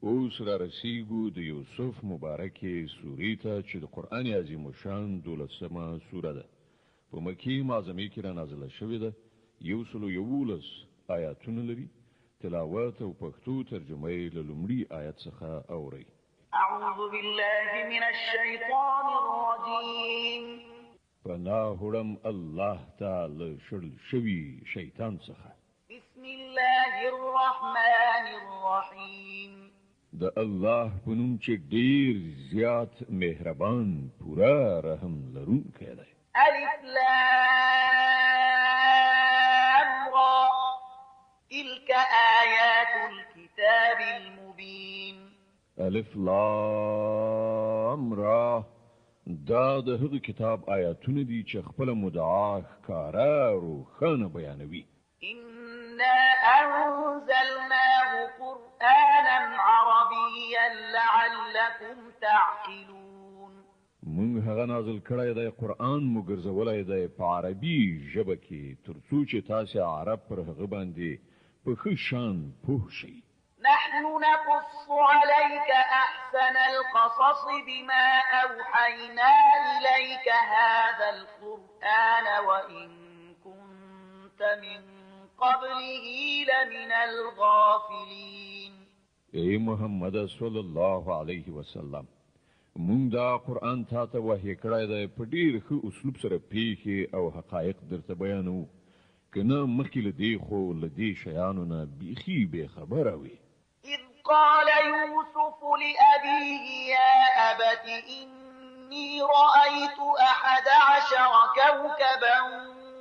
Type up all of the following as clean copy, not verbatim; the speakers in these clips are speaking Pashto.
اوس را رسیږو د یوسف مبارکې سورې ته چې د قرآن عظیم شان 12مه سوره ده. په مکې معظمې کې را نازله شوې ده. 111 آیاتونه لري. تلاوت او پښتو ترجمه یې له لومړي آیت څخه اورئ. اعوذ بالله من الشیطان الرجیم. پناه وړم الله تعالی شړل شوي شیطان څخه. بسم الله الرحمن الرحیم. د الله په نوم چې ډیر زیات مهربان پورا رحم لرونکی دی. الف لام را تلك آیات الكتاب المبین. الف لام را دا د هغه کتاب آیاتونه دي چې خپل مدعا ښکارا روښانه بیانوي. إنا أنزلناه قرآنا عربيا لعلكم تعقلون. موږ هغه نازل کړی دی قرآن مو ګرځولی دی په عربي ژبه کې ترڅو چې تاسې عرب پر هغه باندې په ښه شان پوه شئ. نحن نقص عليك أحسن القصص بما أوحينا إليك هذا القرآن وإن كنت من قبله لمن الغافلين. ای محمد صلی الله علیه وسلم مونږ دا قرآن ته وحی کړی دی په ډیر ښه اسلوب سره پیښې او حقایق درته بیانو کنه مخکې له دې خو له دې شیانو نه بیخي بې خبره وي. إذ قال يوسف لأبيه يا أبت إني رأيت 11 كوكبا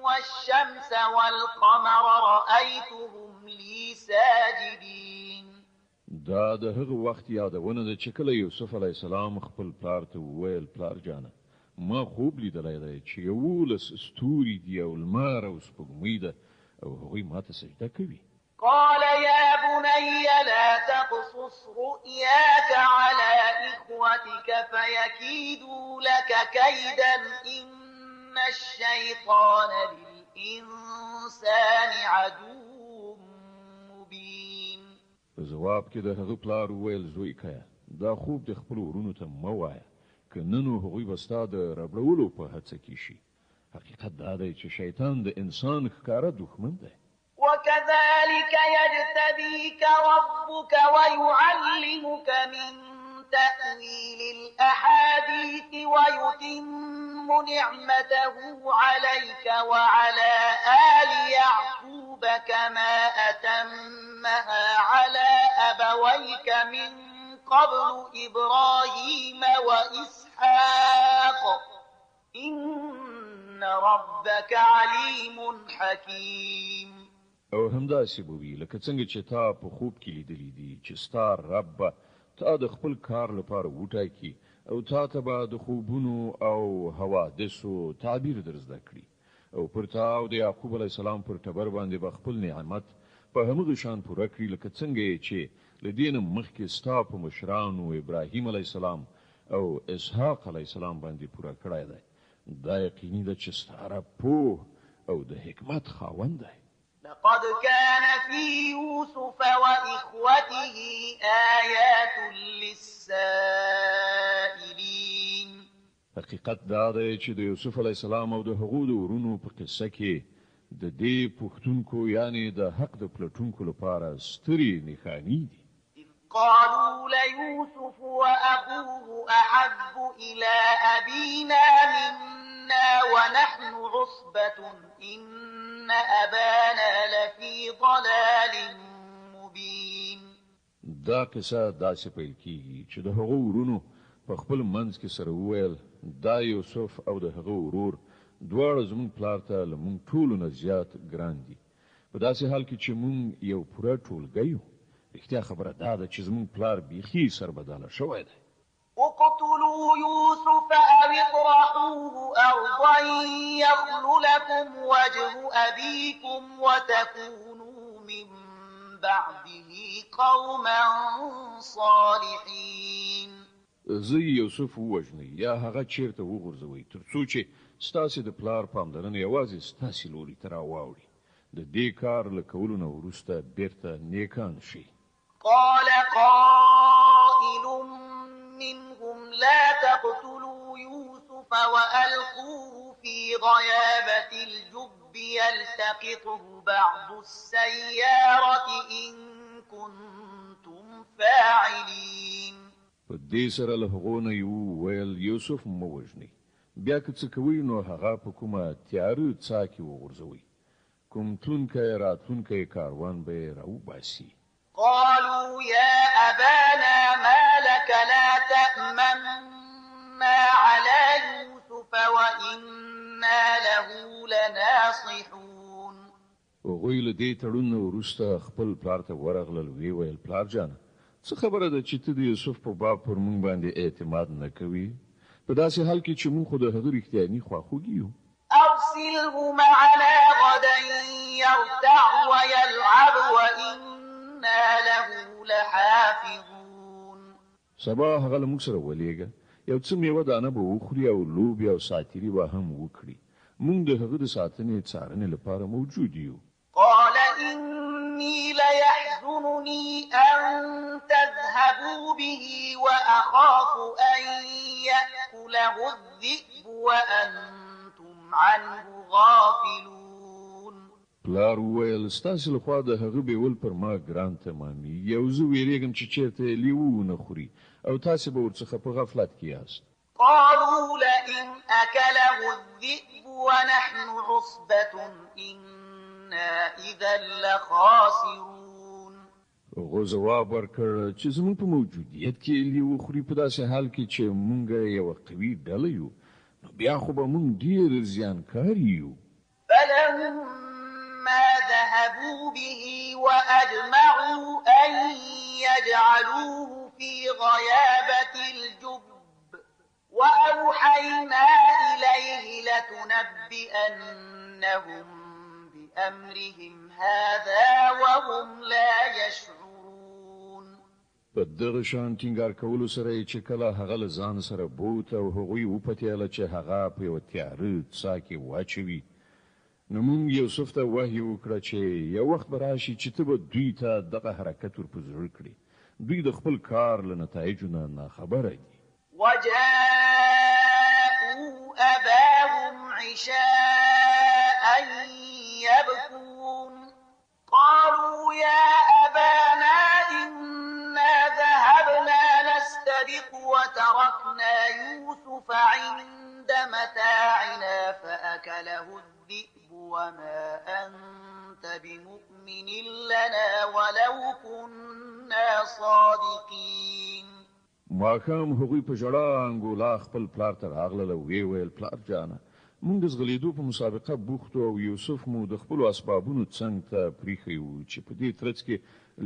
والشمس والقمر رأيتهم لي ساجدين. دا د هغه وخت یادونه ده چې کله یوسف علی السلام خپل پلار ته وویل پلار جانه ما خوب لیدلی دی چې 11 ستوري دي او لمر او سپوږمۍ ده او هغوی ماته سجده کوي. قال يا بني لا تقصص رؤياك على إخوتك فيكيدوا لك كيدا إن الشيطان للإنسان عدو مبين. په جواب کې د هغه پلار وویل زوی کیا دا خوب د خپل ورونو ته مه وایه که نه نو هغوی به ستا د ربړولو په هڅه کې شي. حقیقت دا دی چې شیطان د انسان ښکاره دښمن دی. وكذلك يجتبيك ربك ويعلمك من تأويل الأحاديث ويتم نعمته عليك وعلى آل يعقوب كما أتمها على أبويك من قبل إبراهيم وإسحاق إن ربك عليم حكيم. او همداسې به وي لکه څنګه چې تا په خوب کې لیدلی دي چې ستا رب به تا د خپل کار لپاره وټاکي او تا ته به د خوبونو او حوادثو تعبیر در زده کړي او پر تا او د یعقوب علیه السلام پر ټبر باندې به خپل نعمت په همغه شان پوره کړي لکه څنګه چې له دې نه مخکې ستا په مشرانو ابراهیم علیه السلام او اسحاق علیه السلام باندې پوره کړی دی. دا یقیني ده چې ستا رب پوه او د حکمت خاوند دی. لقد كان في يوسف وإخوته آيات للسائلين. حقیقت دا دی چې د یوسف علیه السلام او د هغو د ورونو په قصه کې د دې پوښتونکو یعنی د حق د پلټونکو لپاره سترې نښانې دي. قالوا ليوسف وأخوه أحب إلى أبينا منا ونحن عصبة إن أبانا لفي ضلال مبين. دا قصه داسې پیل کیږي چې د هغو ورونو په خپل منځ کې سره وویل دا یوسف او د هغه ورور دواړه زموږ پلار ته له موږ ټولو نه زیات ګران دي په داسې حال کې چې موږ یو پوره ټولګی یو. رښتیا خبره دا ده چې زموږ پلار بیخي سربداله شوی دی. اقتلوا يوسف أو اطرحوه أرضا يخل لكم وجه أبيكم وتكونوا من بعده قوما صالحين. زه یوسف ووژنئ یا هغه چیرته وغورځوئ ترڅو چې ستاسې د پلار پاملرنه یوازې ستاسې لوري ته راواوړي. د دې کار له کولو نه وروسته بیرته نیکان شي. قال قائل يوسف وألقوه في غيابة الجب يلتقطه بعض السيارة إن كنتم فاعلين. په دې سره له هغو نه یو ویل یوسف مو وژني، بیا که څه کوي نو هغه په کومه تیاره څاه کې وغورځوي، کوم تلونکی راتلونکی کاروان به یې راوباسي. قالوا يا أبانا ما لك لا تأمنا على يوسف وإنا له لناصحون. هغوی له دې تړون نه وروسته خپل پلار ته ورغلل، ویې ویل پلار جانه څه خبره ده چې ته د یوسف په باب پر موږ باندې اعتماد نه کوي، په داسې حال کې چې موږ خو د هغه رښتیاني خواخوږي یو. أرسله معنا غدا يرتع ويلعب وإنا له لحافظون. سبا هغه له موږ سره ولېږه، یو څه میوه دانه به وخوري او لوبې او ساتیري به هم وکړي، موږ د هغه د ساتنې څارنې لپاره موجود یو. قال إني ليحزنني أن تذهبوا به وأخاف أن يأكله الذئب وأنتم عنه غافلون. پلار وویل ستاسې لخوا د هغه بیول پر ما ګران تمامي، یو زه ویرېږم چې چېرته لیوه ونه خوري او تاسې به ورڅخه په غفلت کې یاست. قالوا لئن أكله الذئب ونحن عصبة إنا إذا لخاسرون. هغو ځواب ورکړ چې زموږ په موجودیت کې لیوه خوري، په داسې حال کې چې موږ یوه قوي ډله یو، نو بیا خو به موږ ډېر زیانکار یو. فلما ذهبوا به وأجمعوا أن يجعلوه في غيابة الجب وأوحينا إليه لتنبئنهم بأمرهم هذا وهم لا يشعرون. په دغه شان ټینګار کولو سره چې کله هغه له ځان سره بوت او هغوی وپتېله چې هغه په یوه تیاره څاه کې واچوي، نو موږ یوسف ته وحی وکړه چې یو وخت به راشي چې ته به دوی ته دغه حرکت ور په زړه کړي، دوی د خپل کار له نتایجو نه ناخبره دي. وجاءوا أباهم عشاء يبكون قالوا يا أبانا إنا ذهبنا نستبق وتركنا يوسف عند متاعنا فأكله الذئب وما أنت بمؤمن لنا ولو كنا صادقين. ماښام هغوی په ژړا انګولا خپل پلار ته راغلل او ویې ویل پلار جانه موږ د ځغلېدو په مسابقه بوخت او یوسف مو د خپلو اسبابونو څنګ ته پریښی و چې په دې ترڅ کې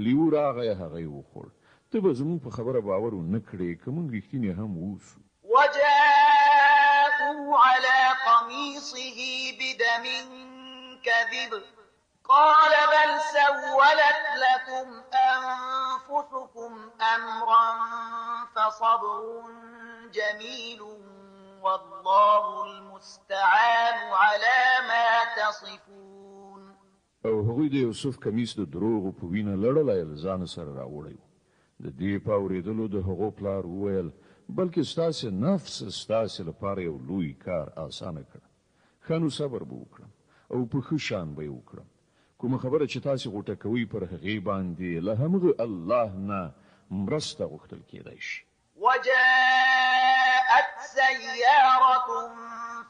لیوه راغی، هغه یې وخوړ. ته به زموږ په خبره باور ونه کړې که موږ رښتینې هم اوسو. وجاءوا على قميصه بدم كذب قال بل سولت لكم أنفسكم أمرا فصبر جميل والله المستعان على ما تصفون. او هغوی د یوسف کمیس د دروغو په وینه لړلی له ځانه سره راوړی و. د دې په اورېدلو د هغو پلار وویل بلکې ستاسې نفس ستاسې لپاره یو لوی کار اسانه کړه، ښه نو صبر به وکړم او په ښه شان به یې وکړم. کومه خبره چې تاسې غوټه کوئ پر هغې باندې له همغه الله نه مرسته غوښتل کېدای شي. وجاءت سيارة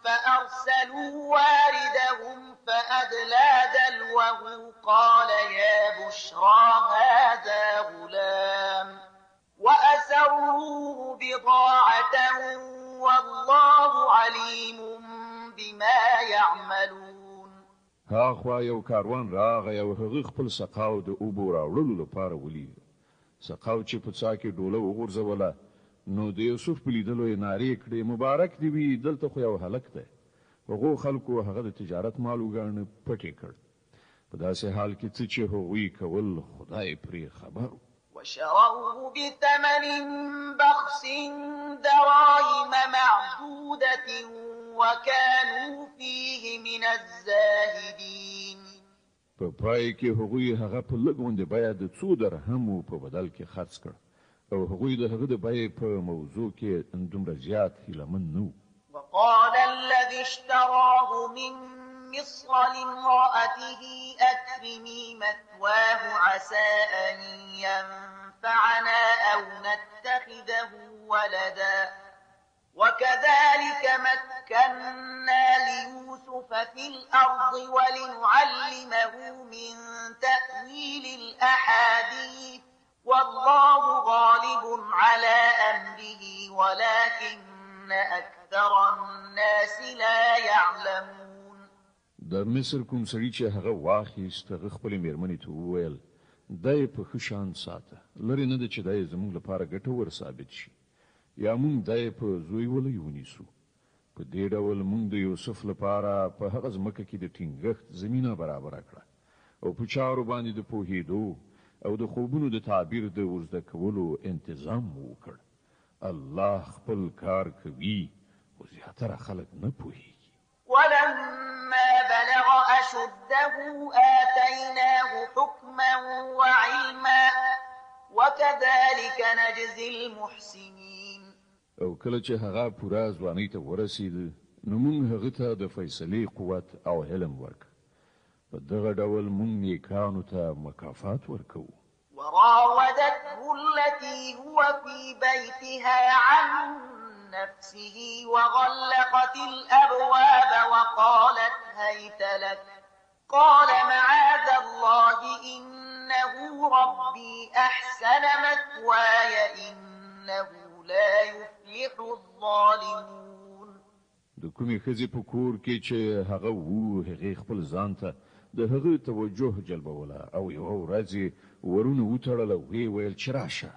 فأرسلوا واردهم فأدلى دلوه قال يا بشرى هذا غلام وأسروه بضاعة والله عليم بما يعملون. هاخوا یو کاروان راغی او هغه خپل سقاو د اوبو راوړلو لپاره ولید. سقاو چې په څاه کې ډوله وغورځوله نو د یوسف په لیدلو یې نارې کړې مبارک دې وي، دلته خو یو هلک دی. هغو خلکو هغه د تجارت مال وګاڼه پټې کړ، په داسې حال کې څه چې هغوی کول خدای پرې خبر و. وشروه بثمن بخس دراهم معدودة وكانوا فيه من الزاهدين. په پای کې هغوی هغه په لږ غوندې بیه د څو درهمو په بدل کې خرڅ کړ او هغوی د هغه د بیې په موضوع کې دومره زیات هیلهمن نه وو. وقال الذي اشتراه من مصر لامرأته أكرمي مثواه عسى أن ينفعنا أو نتخذه ولدا وكذلك مكنا ليوسف في الأرض ولنعلمه من تأويل الأحاديث والله غالب على أمره ولكن أكثر الناس لا يعلمون. د مصر کوم سړي چې هغه واخیست هغه خپل میرمنې ته وویل دای په ښه شان ساته لري نه ده چې دای زموږ لپاره ګټور ثابت شي یا موږ دای په زوی ولې ونیسو. په دې ډول موږ د یوسف لپاره په هغه ځمکه کې د ټینګښت زمینه برابر کړه او په چارو باندې د پوهېدو او د خوبونو د تعبیر د ورزده کولو انتظام وکړ. الله خپل کار کوي خو زیاتره خلک نه پوهېږي. ولما بلغ أشده آتيناه حكما وعلما وكذلك نجزي المحسنين. او کله چې هغه پوره ځوانۍ ته ورسید نو موږ هغه ته د فیصلې قوت او علم ورکړ. په دغه ډول موږ نیکانو ته مکافات ورکوو. وراودته التي هو في بيتها عن نفسه وغلقت الأبواب وقالت هيت لك قال معاذ الله إنه ربي أحسن مثواي إنه لا يفلح الظالمون. د کومې ښځې په کور کې چې هغه وو هغې خپل ځان ته د هغه توجه جلبوله او یوه ورځ ورونه وتړله ویې ویل چې راشه.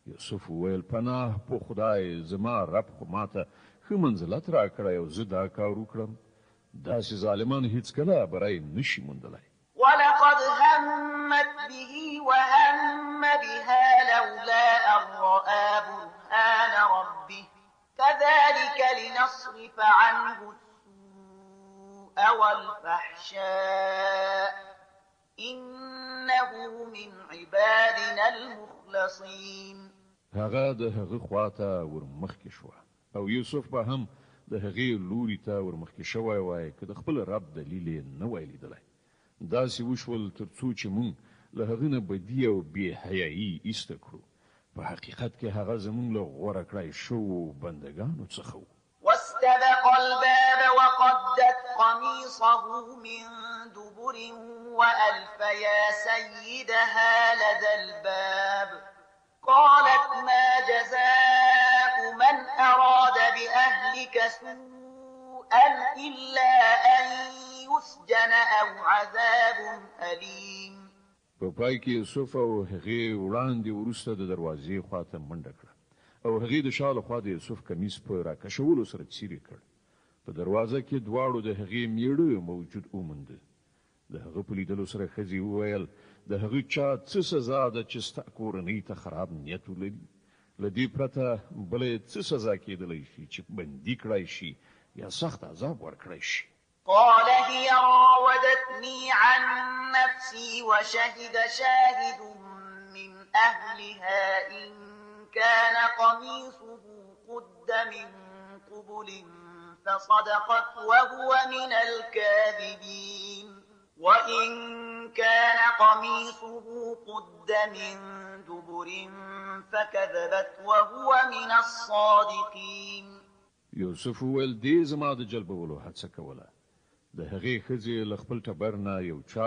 یوسف وویل پناه په خدای زما رب خو ماته ښه منزلت راکړی او زه دا کار وکړم. داسې ظالمان هیڅکله بری نشي موندلی. ولقد همت به وهم بها لولا أن رأى برهان ربه كذلك لنصرف عنه السوء والفحشاء إنه من عبادنا المخلصين. هغه د هغه خواته ورمخکې شوه او یوسف به هم د هغې لوري ته ورمخکې شوی وای که د خپل رب دلیل یې نه وای لیدلی. داسې وشول تر څو چې موږ له هغه نه بدي او بې حیایي ایسته کړو. په حقیقت کې هغه زموږ له غوره کړای شوو بندګانو څخه و. واستبق الباب وقدت قميصه من دبر وألف يا سيدها لدى الباب قالت ما جزاء من أراد بأهلك سوءا إلا أن يسجن أو عذاب أليم. په پای کې یوسف او هغې وړاندې وروسته د دروازې خواته منډه کړه او هغې د شا له خوا د یوسف کمیس په راکشولو سره څیرې کړ. په دروازه کې دواړو د هغې میړه موجود ومونده. د هغه په لیدلو سره ښځې وویل د هغه چا څه سزا ده چې ستا کورنۍ ته خراب نیت ولري. له دې پرته بله څه سزا کېدلی شي چې بندي کړای شي یا سخت عذاب ورکړی شي. قال هي راودتني عن نفسي وشهد شاهد من أهلها إن كان قميصه قد من قبل فصدقت وهو من الكاذبين وإن كان قميصه قد من دبر فكذبت وهو من الصادقين. یوسف وویل دې زما د جلبولو هڅه کوله. د هغې ښځې له خپل ټبر نه یو چا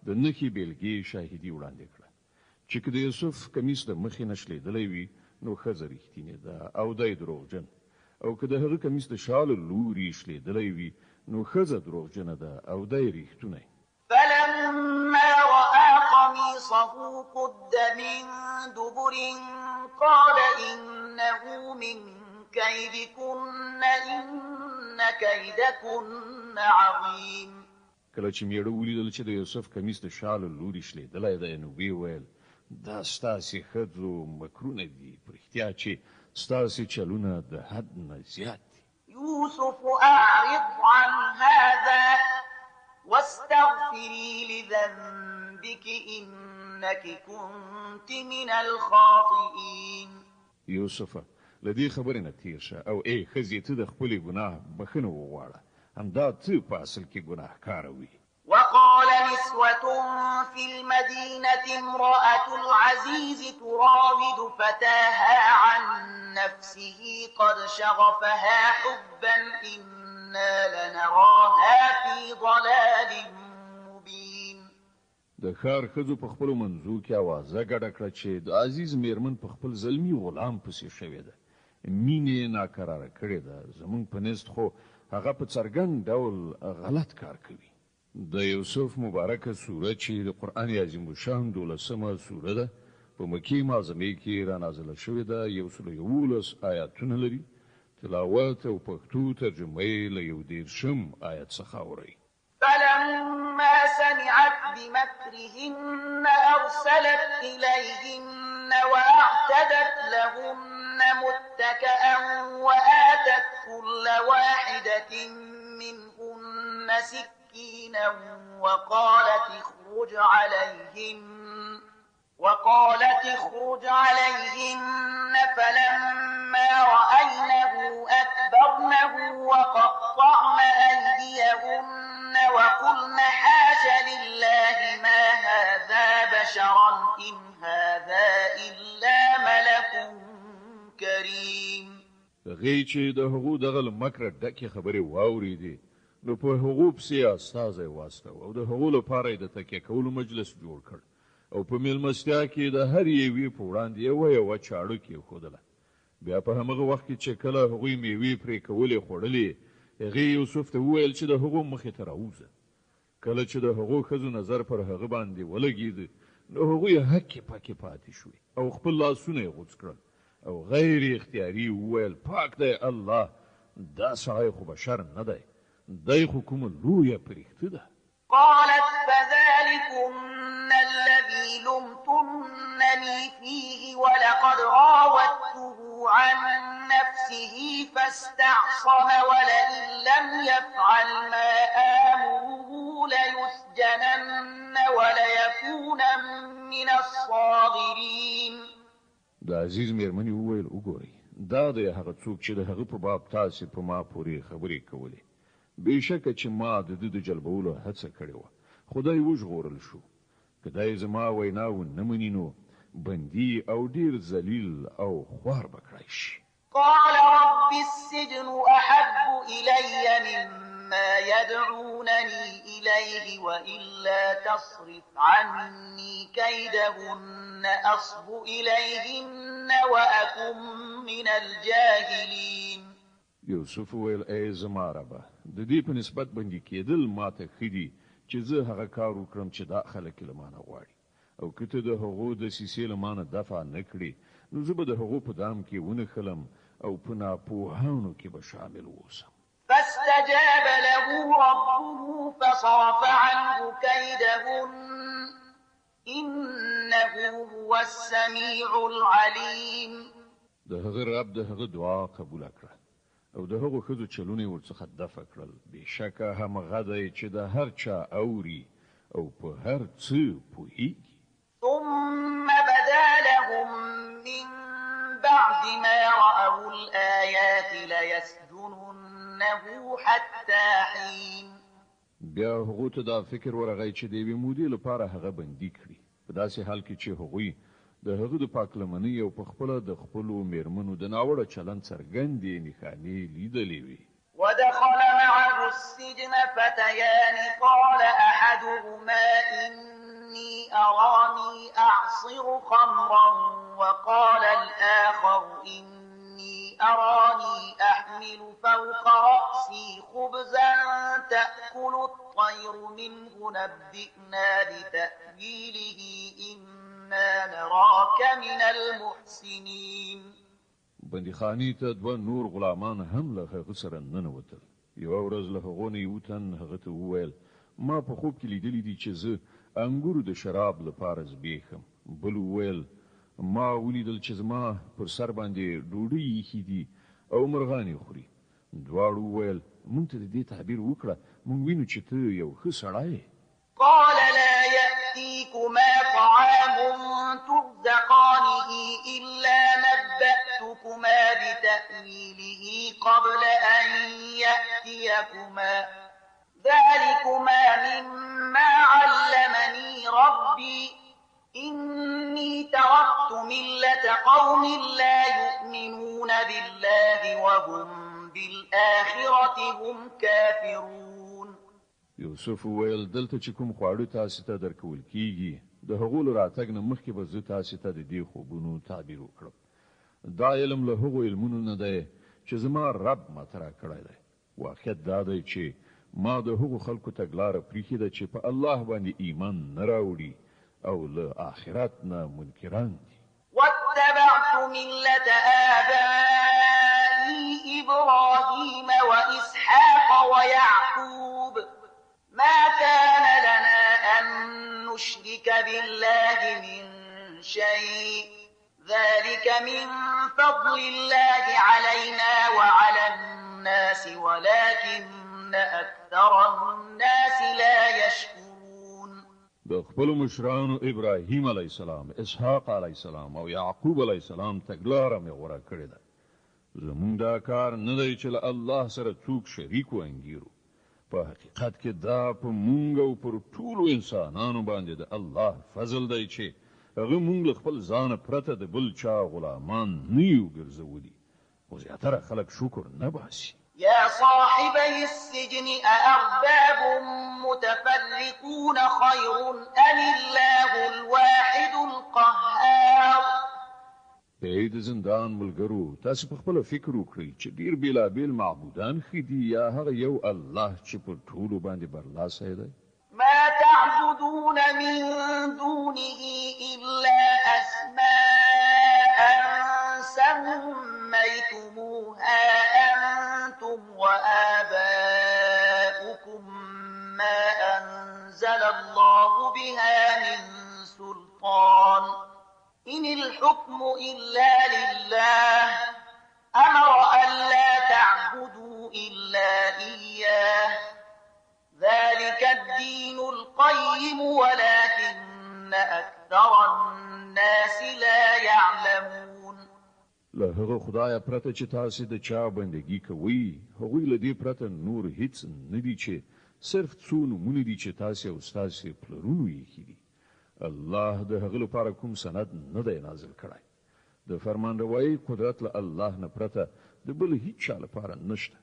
د نښې بیلګې شاهدي وړاندې کړه چې که د یوسف کمیس د مخې نه شلېدلی وي نو ښځه رښتینې ده او دی دروغجن او که د هغه کمیس د شا له لوري شلېدلی وي نو ښځه دروغجنه ده او دی رښتونی. فلما رأى قميصه قد من دبر قال إنه من كيدكن إن كيدكن عظيم. کله چې میړه ولیدل چې د یوسف کمیس د شا له لوري شلېدلی دی نو ویې ویل دا ستاسې ښځو مکرونه دي په رښتیا چې ستاسې چلونه د حد نه زیات دي. يوسف أعرض عن هذا واستغفري لذنبك إنك كنت من الخاطئين. یوسف لدې خبرې نه تیر شه او ای ښځې ته د خپلې ګناه بخښنه وغواړه، همدا ته په اصل کې ګناهکاره وي. وقال نسوة في المدينة امرأة العزيز تراود فتاها عن نفسه قد شغفها حبا إنا لنراها في ضلال مبين. د ښار ښځو په خپلو منځو کې اوازه ګډه کړه چې د عزیز میرمن په خپل زلمي غلام پسې شوې ده، مینې ناکراره کړې ده، زمونږ په نزد خو هغه په څرګند ډول غلط کار کوي. د یوسف مبارکه سوره چې د قرآن عظیم الشان 12مه سوره ده، په مکې معظمې کې را نازله شوې ده، 111 آیاتونه لري. تلاوت او پښتو ترجمه یې له 1 آیت څخه اوري. فلما سمعت بمكرهن أرسلت إليهن وأعتدت لهن متكئا وآتت كل واحدة منهن سكينا وقالت اخرج عليهن فلما رأينه أكبرنه وقطعن أيديهن وقلن حاش لله ما هذا بشرا إن هذا إلا ملك كريم. غي چې د هغو دغه مکر ډکه خبره واورېدې نو په هغو پسې استازی واستو او د هغو لپاره د تکیه کولو مجلس جوړ کړ او په میلمستیا کې د هر یوې په وړاندې یو چاړه کېښودله. بیا په همغه وخت کې چې کله هغوی میوې پرې کولې خوړلې، هغې یوسف ته وویل چې د هغو مخې ته راوځه. کله چې د هغو ښځو نظر پر هغه باندې ولګېد نو هغوی هکې پکې پاتې شوې او خپل لاسونه یې غوڅ کړل او غیر اختیاري وویل پاک دی الله، دا سړی خو بشر نه دی، دی خو کومه لویه پرښته ده. قالت فذلكن الذي لمتنني فيه ولقد راودته عن نفسه فاستعصم ولئن لم يفعل ما آمره ليسجنن وليكونا من الصاغرين. د عزیز میرمنې وویل وګورئ، دا دی هغه څوک چې د هغه په باب تاسې په ما پورې خبرې کولې. بېشکه چې ما د ده د جلبولو هڅه کړې وه، خدای وژغورل شو. که دی زما وینا ونه مني نو بندي او ډېر ذلیل او خوار به کړی شي. قال رب السجن أحب إلي مما يدعونني إليه وإلا تصرف عني كيدهن أصب إليهن وأكن من الجاهلين. یوسف ویل ای زما ربه، د دې په نسبت بندي کېدل ماته ښه دي چې زه هغه کار وکړم چې دا خلک له مانه غواړي، او که ته د هغو دسیسې له مانه دفع نه کړې نو زه به د هغو په دام کې ونښلم او په ناپوهانو کې به شامل اوسم. فاستجاب له ربه فصرف عنه كيدهن إنه هو السميع العليم. د هغه رب د هغه دعا قبول کړه او د هغو ښځو چلونه یې ورڅخه دفع کړل. بېشکه همغه دی چې د هر چا اوري او په هر څه پوهیږي. ثم بدا لهم من بعد ما رأوا الآيات ليسجننه حتى حين. بیا هغو ته دا فکر ورغی چې د یوې مودې لپاره هغه بندي کړي، په داسې حال کې چې هغوی د هغه د پاکلمنۍ او په خپله د خپلو میرمنو د ناوړه چلند څرګندې نښانې لیدلې وې. ودخل معه السجن فتيان قال أحدهما إني أراني أعصر خمرا وقال الآخر إني أراني أحمل فوق رأسي خبزا تأكل الطير منه نبئنا بتأويله إنا نراك من المحسنين. بندیخانې ته دوه نور غلامان هم له هغه سره ننوتل. یوه ورځ له هغو نه یو تن هغه ته وویل ما په خوب کې لیدلی دي چې زه انګورو د شراب لپاره زبېښم. بل وویل ما ولیدل چې زما پر سر باندې ډوډۍ ایښي دي او مرغانې خوري. دواړو وویل مونږ ته د دې تعبیر وکړه، مونږ وینو چې ته یو ښه سړی یې. قال لا يأتيكما طعام ترزقانه إلا نبأتكما أنبئكما بتأويله قبل أن يأتيكما ذلكما مما علمني ربي إني تركت ملة قوم لا يؤمنون بالله وهم بالآخرة هم كافرون. یوسف ویل دلته چې کوم خواړه تاسو ته درکول کیږي د هغو راتګ نه مخکې به زه تاسو ته د دې خوبونو تعبیر وکړم. دا علم له هغو علمونو نه دی چې زما رب ماته راکړی دی. واقعیت دا دی چې ما د هغو خلکو تګلاره پریښې ده چې په الله باندې ایمان نه راوړي او له آخرت نه منکران دي. واتبعت ملة آبائي إبراهيم وإسحاق ويعقوب ما كان لنا أن نشرك بالله من شيء ذلك من فضل الله علينا وعلى الناس ولكن أكثر الناس لا يشكرون. د خپل مشرانو ابراهیم علیه السلام، اسحاق علیه السلام او یعقوب علیه السلام تګلاره مې غوره کړې ده. زمونږ دا کار نه دی چې له الله سره څوک شریک وانګیرو. په حقیقت کې دا په مونږ او پر ټولو انسانانو باندې د الله فضل دی چې هغه مونږ له خپل ځانه پرته د بل چا غلامان نه یو ګرځولي. خو زیاتره خلک شکر نه باسي. يا صاحبي السجن أأرباب متفرقون خير أم الله الواحد القهار. ای د زندان ملګرو، تاسو په خپل فکر وکړئ چې ډیر بیلابیل معبودان ښه دي یا هغه یو الله چې په ټولو باندې برلاسی دی؟ ما تعبدون من دونه إلا أسماء سميتموها أنتم وآباؤكم ما أنزل الله بها من سلطان إن الحكم إلا لله أمر ألا تعبدوا إلا إياه ذلك الدين القيم ولكن أكثر الناس لا يعلمون. له هغه خدای پرته چې تاسو د چا بندگی کوئ هغوی له دې پرته نور هیڅ نه دي چې صرف څو نومونه دي چې تاسو او ستاسو پلرونو یې کړي. الله د هغه لپاره کوم سند نه دی نازل کړی. د فرمانروایی قدرت له الله نه پرته د بل هیڅ چا لپاره نشته.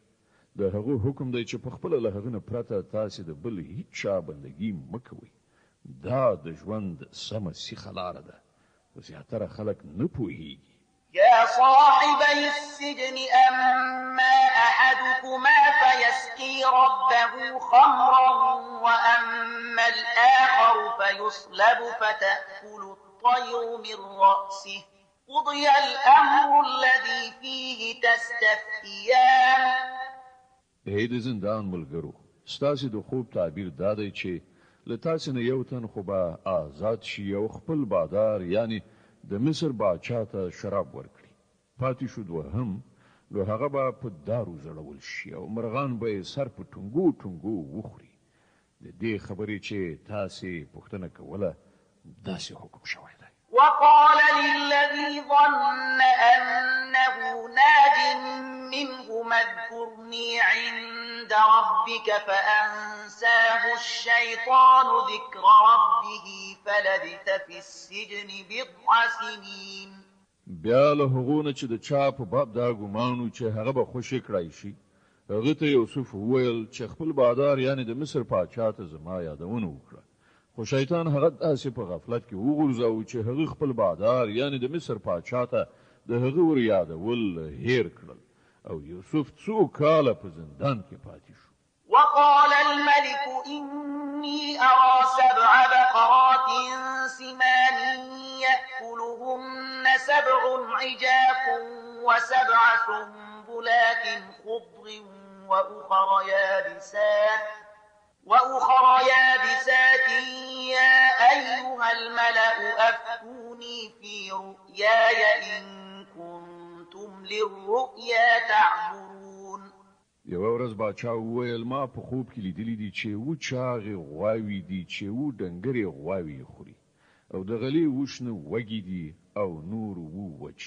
د هغه حکم دی چې په خپل له هغه نه پرته تاسو د بل هیڅ چا بندگی مکوئ. دا د ژوند سمه سیخه لاره ده. خو زیاتره خلک نه پوهیږي. يا صاحبي السجن أما أحدكما فيسقي ربه خمرا وأما الآخر فيصلب فتأكل الطير من رأسه قضي الأمر الذي فيه تستفتيان. ای د زندان ملګرو، ستاسو د خوب تعبیر دا دی چې له تاسو نه یو تن خو به آزاد شي او خپل بادار یعنی د مصر باچا ته شراب ورکړي. پاتې شو دوهم نو هغه به په دارو زړول شي او مرغان به یې سر په ټنګو ټنګو وخوري. د دې خبرې چې تاسې پوښتنه کوله داسې حکم شوی دی. وقال للذي ظن أنه ناج منهما اذكرني عند ربك فأنساه الشيطان ذكر ربه فلبث في السجن بضع سنين. بیا له هغو نه چې د چا په باب دا ګمانو چې هغه به خوشي کړای شي هغه ته یوسف وویل چې خپل بادار یعنی د مصر پاچا ته زما یادونه وکړه. خو شیطان هغه داسې په غفلت کې وغورځاوه چې هغه خپل بادار یعنی د مصر پاچا ته د هغه ور یادول هیر کړل او یوسف څو کاله په زندان کې پاتې شو. وقال الملك إني أرى 7 بقرات سمان يأكلهن 7 عجاف و7 سنبلات خضر وأخر يابسات يا أيها الملأ أفتوني في رؤياي إن كنتم للرؤيا تعبرون. یو ورځ باچا وویل ما په خوب کې لیدلی دي چې و چاغې غواوې دي چې و ډنګرې غواوې خوري او د غلې وشنه وږي دي او نور و وچ.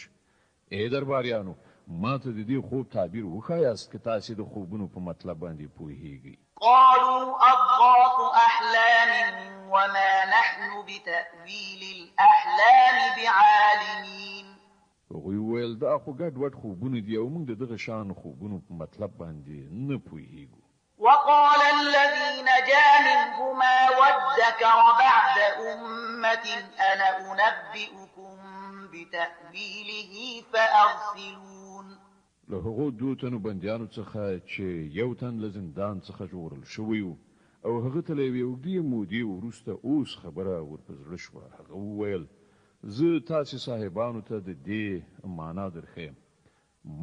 ای درباریانو ما ته د دې خوب تعبیر وښایاست که تاسې د خوبونو په مطلب باندې پوهیږئ. قالوا أضغاث أحلام وما نحن بتأويل الأحلام بعالمين. هغوی وویل دا خو ګډ وډ خوبونه دي او موږ د دغه شان خوبونو په مطلب باندې نه پوهیږو. وقال الذي نجا منهما وادكر بعد أمة أنا أنبئكم بتأويله فأرسلون. له هغو دوه تنو بندیانو څخه چې یو تن له زندان څخه ژغورل شوی و او هغه ته له یوې اوږدې مودې وروسته اوس خبره ورپه زړه شوه. هغه وویل زه تاسې صاحبانو ته د دې معنا درښیم.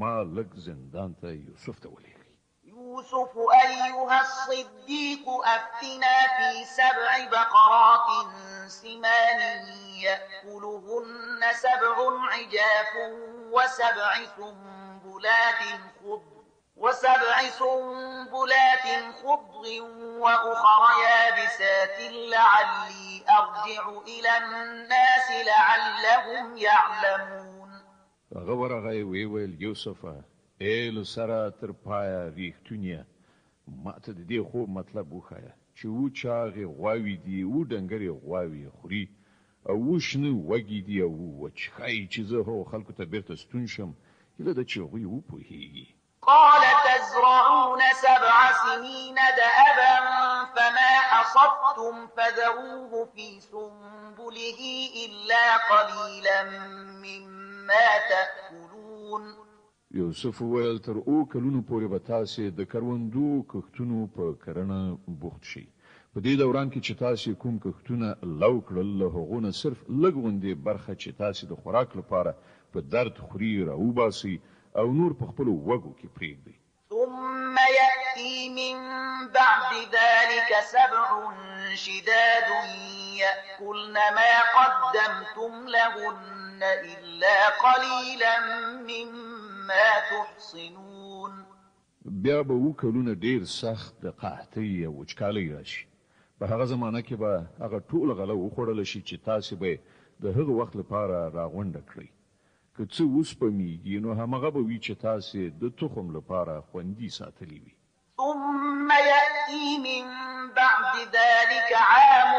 ما لږ زندان ته یوسف ته ولېږئ. يوسف أيها الصديق أفتنا في 7 بقرات سمان يأكلهن 7 عجاف وسبع سنبلات خضر وأخر يابسات لعلي أرجع إلى الناس لعلهم يعلمون. هغه ورغی ویل یوسفه ای له سره تر پایه ریښتونیه ما ته د دې خوب مطلب وښایه چې چاغې غواوې دي ډنګرې غواوې خوري او شنه وږي دي او وچښایي چې زه هغو خلکو ته بیرته ستون شم هیله ده چې هغوی وپوهیږي. قال تزرعون 7 سنين دأبا فما حصدتم فذروه في سنبله إلا قليلا مما تأكلون. یوسف وویل تر او کلونو پورې به تاسې د کروندو کښتونو په کرنه بوخت شئ. په دې دوران کې چې تاسې کوم کښتونه لو کړل له هغو نه صرف لږ غوندې برخه چې تاسې د خوراک لپاره په درد خوري راوباسئ او نور په خپلو وږو کې پرېږدئ. ثم يأتي من بعد ذلك 7 شداد يأكلن ما قدمتم لهن إلا قليلا مما تحصنون. بیا به و کلونه ډیر سخت د قحطۍ او وچکالۍ راشي. په هغه زمانه کې به هغه ټول غله وخوړل شي چې تاسې به د هغه وخت لپاره راغونډه کړئ. که څه وسپمیږي نو همغه به وي چې تاسې د تخم لپاره خوندي ساتلی وي. ثم يأتي من بعد ذلك عام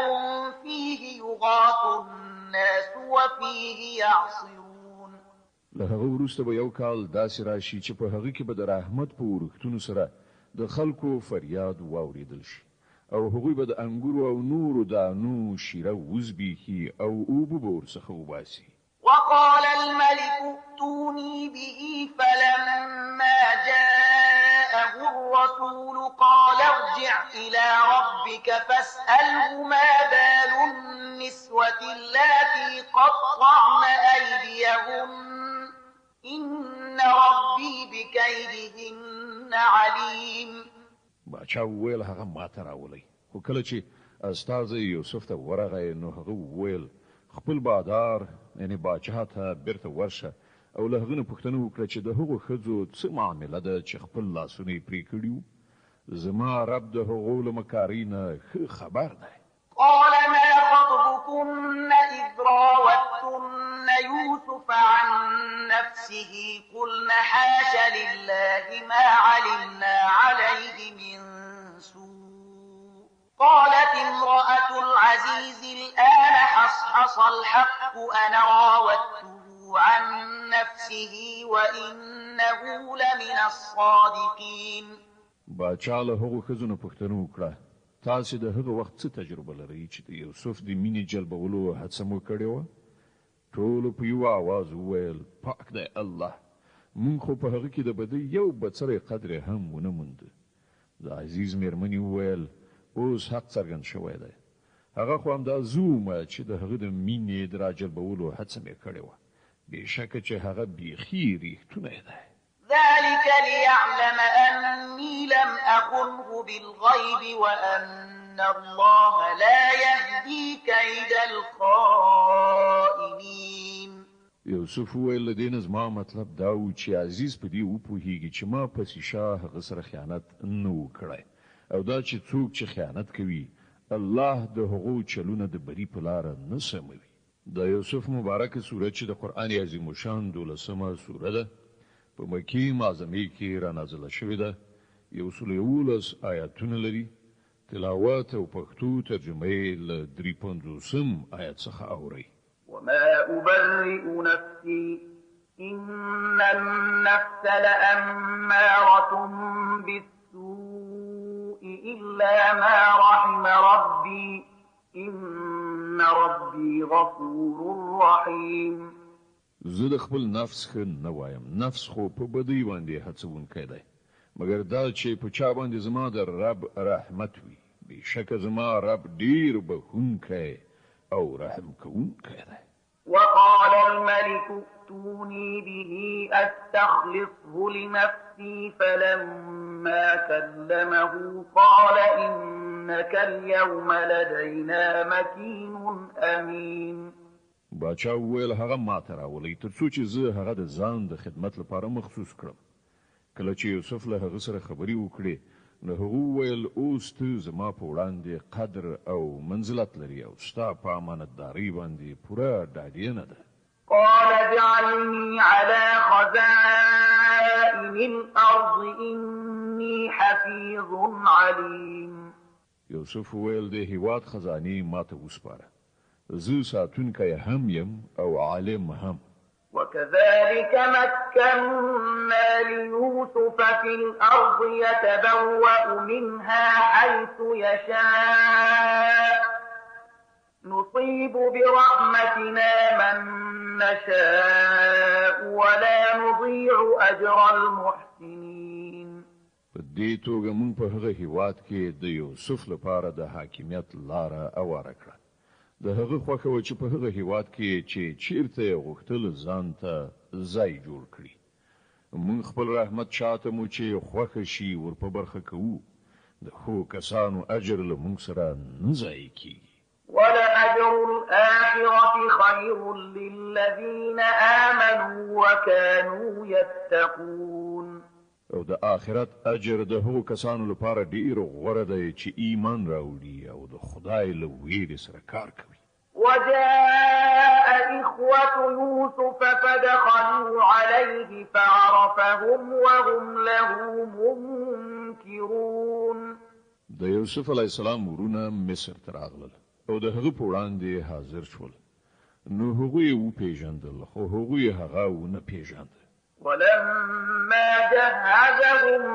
فيه يغاث الناس وفيه يعصرون. له هغه وروسته به یو کال داسې راشي چې په هغه کې به د رحمت په ورښتونو سره د خلکو فریاد واورېدل شي او هغوی به د انګورو او نورو دانو شیره وزبیښي او اوبه به ورڅخه وباسي. وقال الملك ائتوني به فلما جاءه الرسول قال ارجع إلى ربك فاسأله ما بال النسوة اللاتي قطعن أيديهن إن ربي بكيدهن عليم. باچا وویل هغه ماته راولئ. خو کله چې استازی یوسف ته ورغی نو هغه وویل خپل بادار یعنی باچا ته بیرته ورشه او له هغه نه پوښتنه وکړه چې د هغو ښځو څه معامله ده چې خپل لاسونه یې پرې کړي وو. زما رب د هغو له مکارۍ نه ښه خبر دی. قال ما خطبكن إذ راوتن يوسف عن نفسه قلنا حاش لله ما علمنا عليه من سوء. قالت امرأة العزيز الآن حصحص الحق أنا راودته عن نفسه وإنه لمن الصادقين. باچا له هغو ښځو نه پوښتنه وکړه تاسې د هغه وخت څه تجربه لرئ چې د یوسف د مینې جلبولو هڅه مو کړې وه؟ ټولو په یوه آواز وویل پاک دی الله، موږ خو په هغه کې د بدۍ یو بڅری قدر هم ونه موند. د عزیز مېرمنې وویل اوس حق څرګند شوی دی. هغه خو همدا زومه چې د هغه د مینې د راجلبولو هڅه مې کړې وه. بېشکه چې هغه بیخي ریښتونی دی. ذلك ليعلم أني لم أخنه بالغيب وأن الله لا يهدي كيد الخائنين. یوسف وویل له دې نه زما مطلب دا و چې عزیز په دې وپوهیږي چې ما پسې شاه هغه سره خیانت نه و کړی او دا چې څوک چې خیانت کوي الله د هغو چلونه د بري په لاره نه سموي. د یوسف مبارک سوره چې د قران عظیم شان 12مه سوره ده په مکی معظمه کې را نازله شوې ده. 111 آیاتونه لري. تلاوت او پښتو ترجمه یې له 350 آیات څخه اوري. وما أبرئ نفسي إن النفس لأمارة بالسوء إلا ما رحم ربي إن ربي غفور رحيم. زه د خپل نفس ښه نه وایم. نفس خو په بدی باندې هڅونکی دی، مګر دا چې په چا باندې زما د رب رحمت وي. بېشکه زما رب ډیر بخښونکی او رحم کوونکی دی. وقال الملك ائتوني به أستخلصه لنفسي فلما كلمه قال إنك اليوم لدينا مكين أمين. باچا وویل هغه ماته راولئ تر څو چې زه هغه د ځان د خدمت لپاره مخصوص کړم. کله چې یوسف له هغه سره خبرې وکړې نو هغه وویل اوس ته زما په وړاندې قدر او منزلت لري او ستا په امانتدارۍ باندې پوره ډاډینه ده. قال اجعلني على خزائن الأرض إني حفيظ عليم. یوسف وویل د هیواد خزانې ماته وسپاره. زه ساتونکی هم یم او عالم هم. وكذلك مكنا ليوسف في الأرض يتبوأ منها حيث يشاء نصيب برحمتنا من نشاء ولا نضيع أجر المحسنين. په دې توګه موږ په هغه هیواد کې د یوسف لپاره د حاکمیت لاره اواره کړه. د هغه خوښه و چې په هغه هیواد کې چې چیرته غوښتل ځان ته ځای جوړ کړي. موږ خپل رحمت چاته مو چې خوښه شي ور په برخه کوو. د ښو کسانو اجر له موږ سره نه ضایع کیږي. ولأجر الآخرة خير للذين آمنوا وكانوا يتقون. او د آخرت اجر د هغو کسانو لپاره ډیر غوره دی چې ایمان راوړي او د خدای له ویرې سره کار کوي. وجاء إخوة يوسف فدخلوا عليه فعرفهم وهم له منكرون. د یوسف علی السلام ورونه مصر ته راغلل او د هغه په وړاندې حاضر شول. نو هغه یې وپېژندل خو هغه یې هغه ونه پیژاند. ولما جهزهم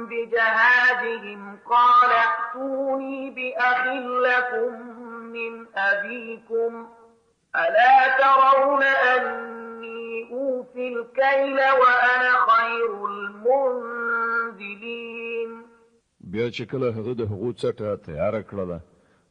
بجهازهم قال ائتوني بأخ لكم من أبيكم ألا ترون أني أوفي الكيل وأنا خير المنزلين. بیا چې کله هغه د هغو څټه تیار کړله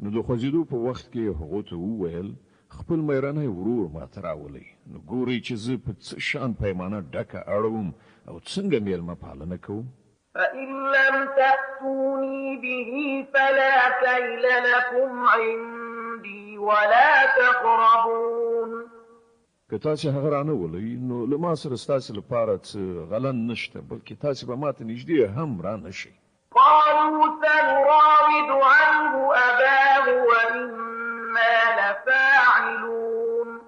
نو د خوځېدو په وخت کې هغه ته وویل خپل مېرنی ورور ماته راولئ. نو ګورئ چې زه په څه شان پیمانه ډکه اړوم او څنګه میلمه پالنه کوم. فإن لم تأتوني به فلا كيل لكم عندي ولا تقربون. که تاسو هغه رانه ولئ نو له ما سره ستاسو لپاره څه غلن نشته بلکې تاسو به ماته نږدې هم رانه شئ. قالوا سنراود عنه أباه وإنا لفاعلون.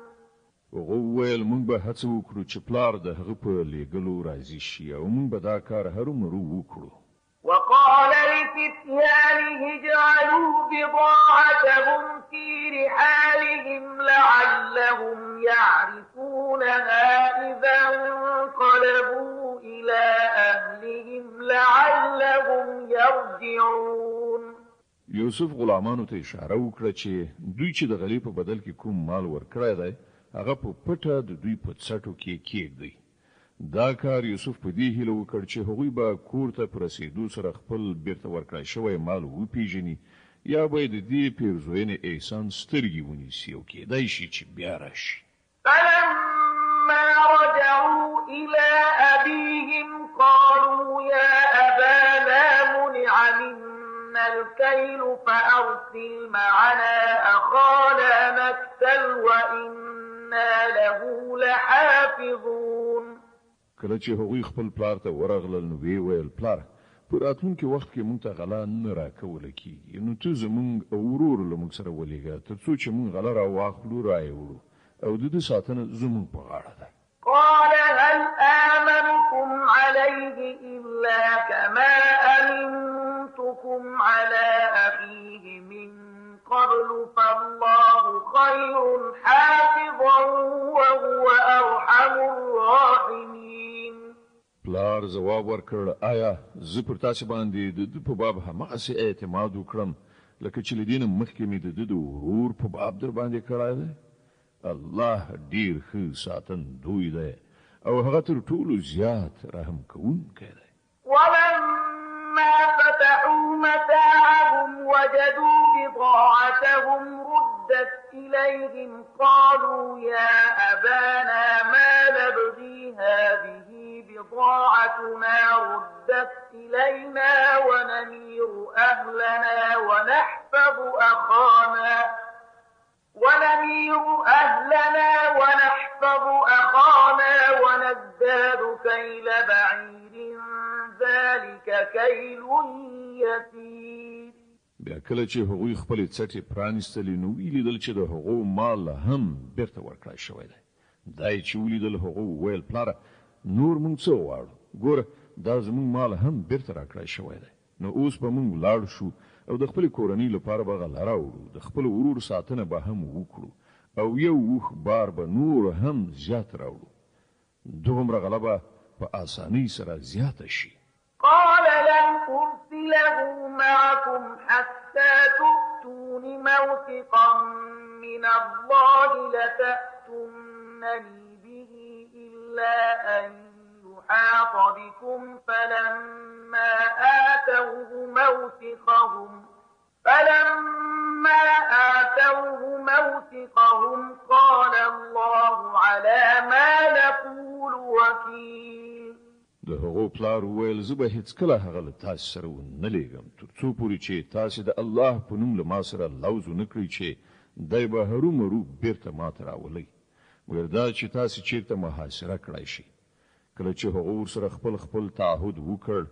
وویل مونږ به هڅه وکړو چې پلار د هغه په لېږلو راضي شي او مونږ به دا کار هرومرو وکړو. وقال لفتيانه اجعلوا بضاعتهم في رحالهم لعلهم يعرفونها إذا انقلبوا إلى أهلهم لعلهم يرجعون. یوسف غلامانو ته اشاره وکړه چې دوی چې د غریب په بدل کې کوم مال ورکړی دی هغه په پټه د دوی په څټو کې کېږدي. دا کار یوسف په دې هیله وکړ چې هغوی به کور ته په رسېدو سره خپل بیرته ورکړی شوی مال وپیژني یا به د دې پیرزوینې احسان سترګې ونیسي او کېدای شي چې بیا راشي. فلما رجعوا إلى أبيهم قالوا يا أبانا منع منا الكيل فأرسل معنا أخانا نكتل وإنا له لحافظون. کله چې هغوی خپل پلار ته ورغلل نو وی ویل پلار په راتلونکي وخت کې مونږ ته غلا نه راکوله کېږي نو ته زمونږ ورور له مونږ سره ولېږه تر څو چې مونږ غله راواخلو رایې وړو او د دې ساتنه زموږ په غاړه ده. قال هل آمنكم عليه إلا كما أمنتكم على أخيه من قبل فالله خير حافظا وهو أرحم الراحمين. پلار جواب ورکړ آیا زه پر تاسو باندې د دې په باب همغسې اعتماد وکړم لکه چې لدین مخکې مې د دې ورور په باب در باندې کړای دی؟ الله ډیر ښه ساتندوی دی او هغه تر ټولو زیات رحم کوونکی دی. ولما فتحوا متاعهم وجدوا بضاعتهم ردت إليهم قالوا يا أبانا ما نبغي هذه بضاعتنا ردت إلينا ونمير أهلنا ونحفظ أخانا ونزداد كيل بعير ذلك كيل يسير. بیا کله چې هغوی خپل څټې پرانیستلې نو ویلیدل چې د هغو مال هم بیرته ورکړای شوی دی. دای چې ولیدل هغو ویل پلاره نور مونږ څه غواړو، ګوره دا زموږ مال هم بیرته راکړای شوی دی، نو اوس به مونږ لاړ شو او د خپل کورنۍ لپاره به غله راوړو، د خپل ورور ساتنه به هم وکړو او یو وخ بار به نور هم زیات راوړو، دومره غله به په اسانۍ سره زیاته شي. قال لن أرسله معكم حتى تؤتون موثقا من الله لتأتونني به إلا أن يحاط بكم فلما آتوه موثقهم قال الله على ما نقول وكيل. د هغو پلار ویل زه به هیڅکله هغه له تاسو سره ونه لیږم تر څو پورې چې تاسو د الله په نوم له ما سره لوز ونه کړئ چې دی به هرومرو بیرته ماته راولئ، مګر دا چې تاسو چیرته محاصره کړای شي. کله چې هغه ورسره خپل تعهد وکړ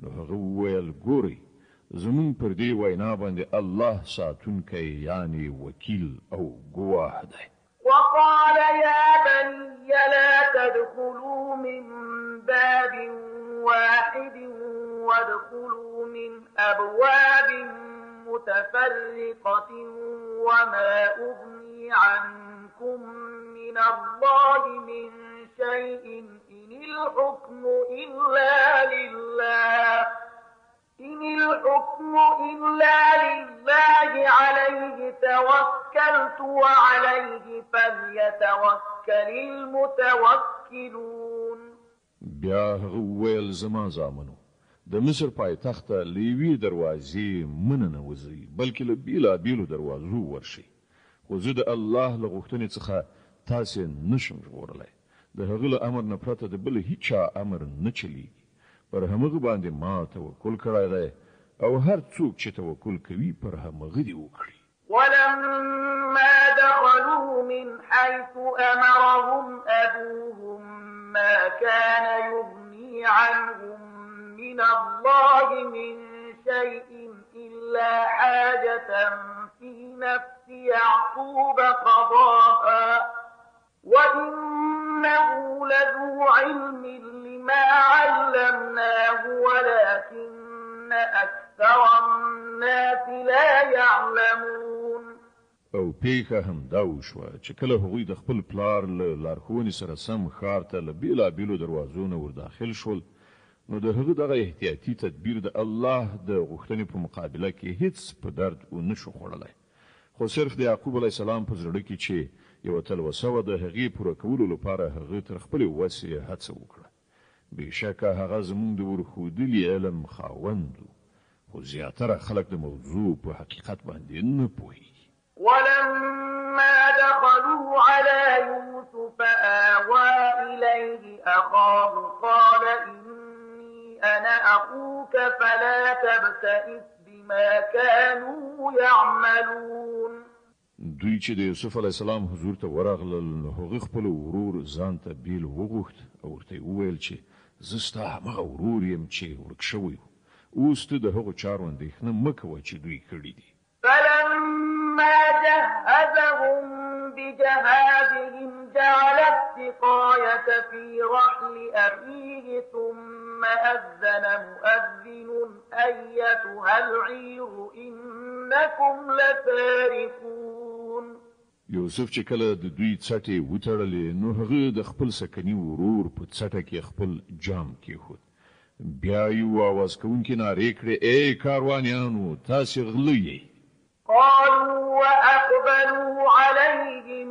نو هغه ویل ګورئ زمون پر دې وینا باندې الله ساتونکی یعنی وکیل او ګواه دی. وقال يا بني لا تدخلوا من باب واحد وادخلوا من أبواب متفرقة وما أغني عنكم من الله من شيء إن الحكم إلا لله عليه توكلت وعليه فليتوكل المتوكلون. بیا هغه ویل زما زامنو د مصر پایتخت لیوی دروازې مننه وزي بلکې له بیلابیلو دروازو ورشي، خو زه د الله له غوښتنې څخه تاسې نشم ژغورلی، د هغه له امر نه پرته د بل هیچا امر نه چلیږي، پر همغه باندې ما توکل کړی دی او هر څوک چې توکل کوي پر همغه دی وکړي. ولما دخلوا من حيث أمرهم أبوهم ما كان يغني عنهم من الله من شيء إلا حاجة في نفس يعقوب قضاها وإنه لذو علم لما علمناه ولكن أكثر الناس لا يعلمون. او پیښه هم دا وشوه چې کله هغوی د خپل پلار له لارښوونې سره سم ښار ته له بیلابیلو دروازو نه ورداخل شول نو د هغه دغه احتیاطي تدبیر د الله د غوښتنې په مقابله کې هیڅ په درد ونه شو خوړلی، خو صرف د یعقوب علیه السلام په زړه کې چې یوه تلوسه وه د هغې پوره کولو لپاره هغه تر خپلې وسې هڅه وکړه. بېشکه هغه زموږ د ورښودلي علم خاوند و، خو زیاتره خلک د موضوع په حقیقت باندې نه پوهېږي. ولما دخلوا على يوسف آوى إليه أخاه قال إني أنا أخوك فلا تبتئس بما كانوا يعملون. دوی چې د یوسف علیه السلام حضور ته ورغلل نو هغه خپل ورور ځان ته بیل وغوښت او ورته وویل چې زه ستا همغه ورور یم چې ورک شوی و، اوس ته د هغو چارو اندېښنه مه کوه چې دوی کړي دي. فلما جهزهم بجهازهم جعل السقاية في رحل أخيه ثم أذن مؤذن أيتها العير إنكم لسارقون. یوسف چې کله د دوی څټې وتړلې نو هغه د خپل سکني ورور په څټه کې خپل جام کېښود. بیا یو आवाज کوونکی نارې کړې ای کاروانیانو تاسې غلي یې. قالوا وأقبلوا عليهم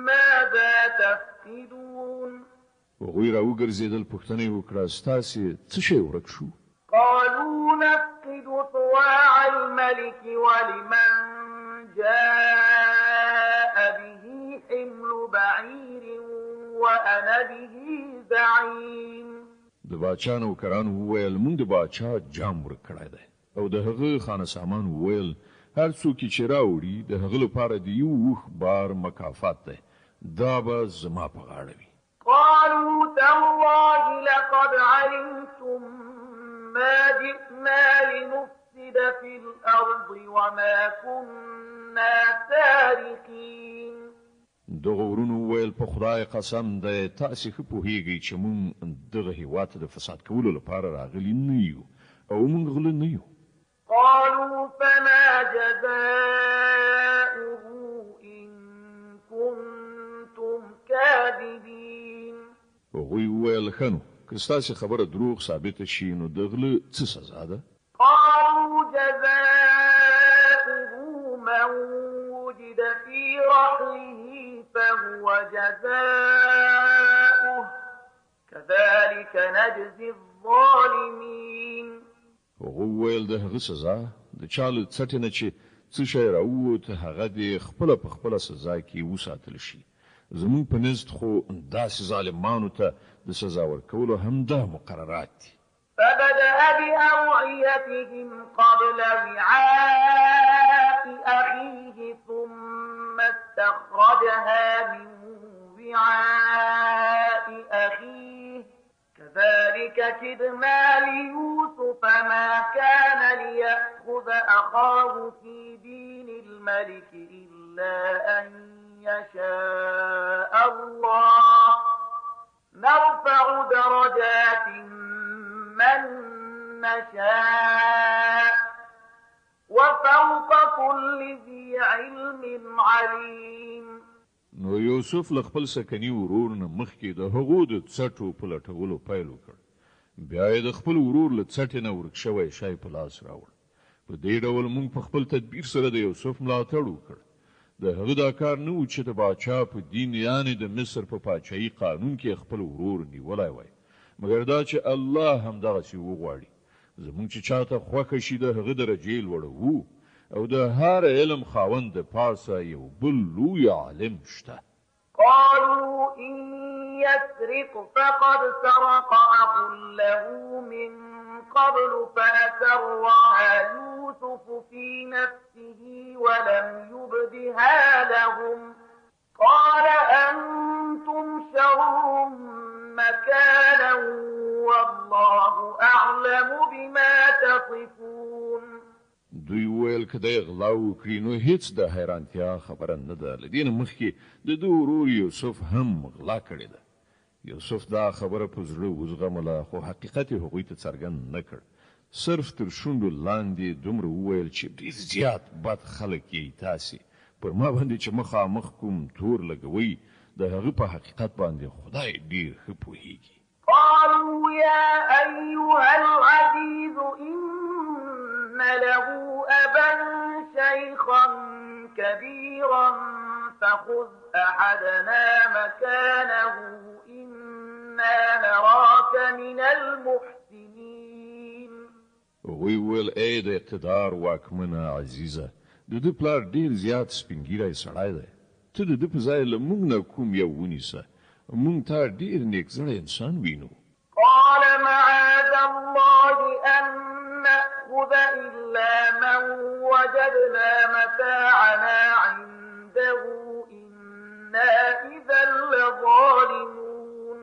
ماذا تفقدون. هغوی راوګرځېدل پوښتنه یې وکړه ستاسې څه شی ورک شو؟ قالوا نفقد طواع الملك ولمن جاء به حمل بعير وأنا به زعيم. د باچا نوکرانو وویل موږ د باچا جام ورک کړی دی او د هغه خانه سامان وویل هر څوک چې راوړي د هغه لپاره د یو وخ بار مکافات دی دا به زما په غاړه وي. قالوا تالله لقد علمتم ما جئنا لنفسد في الأرض وما كنا سارقين. دغه ورونو ویل په خدای قسم دی تاسې ښه پوهیږئ چې موږ دغه هیواد ته د فساد کولو لپاره راغلي نه یو او موږ غله نه یو. قالوا فما جزاؤه إن كنتم كاذبين. هغوی وویل ښه نو که ستاسې خبره دروغ ثابته شي نو د غله څه سزا ده؟ قالوا جزاؤه من وجد في رحله فهو جزاؤه كذلك نجزي الظالمين. هغه ویل د هغه سزا د چاله څټ نه چې څه شی راووت هغه د خپل په خپل سزا کې وساتل شي. زمون په نزد خو داسې ظالمانو ته د سزا ورکولو هم دا مقررات دي. فبدأ بأوعيتهم قبل وعاء أخيه ثم استخرجها من وعاء أخيه كذلك كدنا ليوسف ما كان ليأخذ أخاه في دين الملك إلا أن يشاء الله نرفع درجات من نشاء وفوق كل ذي علم عليم. نو یوسف له خپل سکني ورور نه مخکې د هغو د څټو په لټولو پیل وکړ. بیا یې د خپل ورور له څټې نه ورک شوی شی په لاس راوړ. په دې ډول موږ په خپل تدبیر سره د یوسف ملاتړ وکړ. د هغه دا کار نه و چې د باچا په دین یعنی د مصر په پاچاهي قانون کې خپل ورور نیولی وای مګر دا چې الله هم دغسې وغواړي. زموږ چې چاته خوښه شي د هغه درجې لوړوو او د هر علم خاوند د پاسه یو بل لوی عالم شته. قالوا إن يسرق فقد سرق أخ له من قبل فأسرها يوسف في نفسه ولم يبدها لهم قال أنتم شر مكانا والله أعلم بما تصفون. دوی ویل که دی غلا وکړي نو هیڅ د حیرانتیا خبره نه ده. له دې نه مخکې د ده ورور یوسف هم غلا کړې ده. یوسف دا خبره په زړه وزغمله خو حقیقت یې هغوی ته څرګند نه کړ. صرف تر شونډو لاندې دومره وویل چې ډېر زیات بد خلک یې تاسې پر ما باندې چې مخامخ کوم تور لګوئ د هغه په حقیقت باندې خدای ډېر ښه پوهیږي. قالوا يا أيها العزيز إن له أبا شيخا كبيرا فخذ أحدنا مكانه إنا نراك من المحسنين. هغوی ویل ای د اقتدار واکمنه عزیزه د ده پلار ډېر زیات سپینګیری سړی دی. ته د ده په ځای له موږ نه کوم یو ونیسه. موږ ته ډېر نیکزړی انسان وینو. قال معاذ الله أن نأخذ إلا من وجدنا متاعنا عنده إنا إذا لظالمون.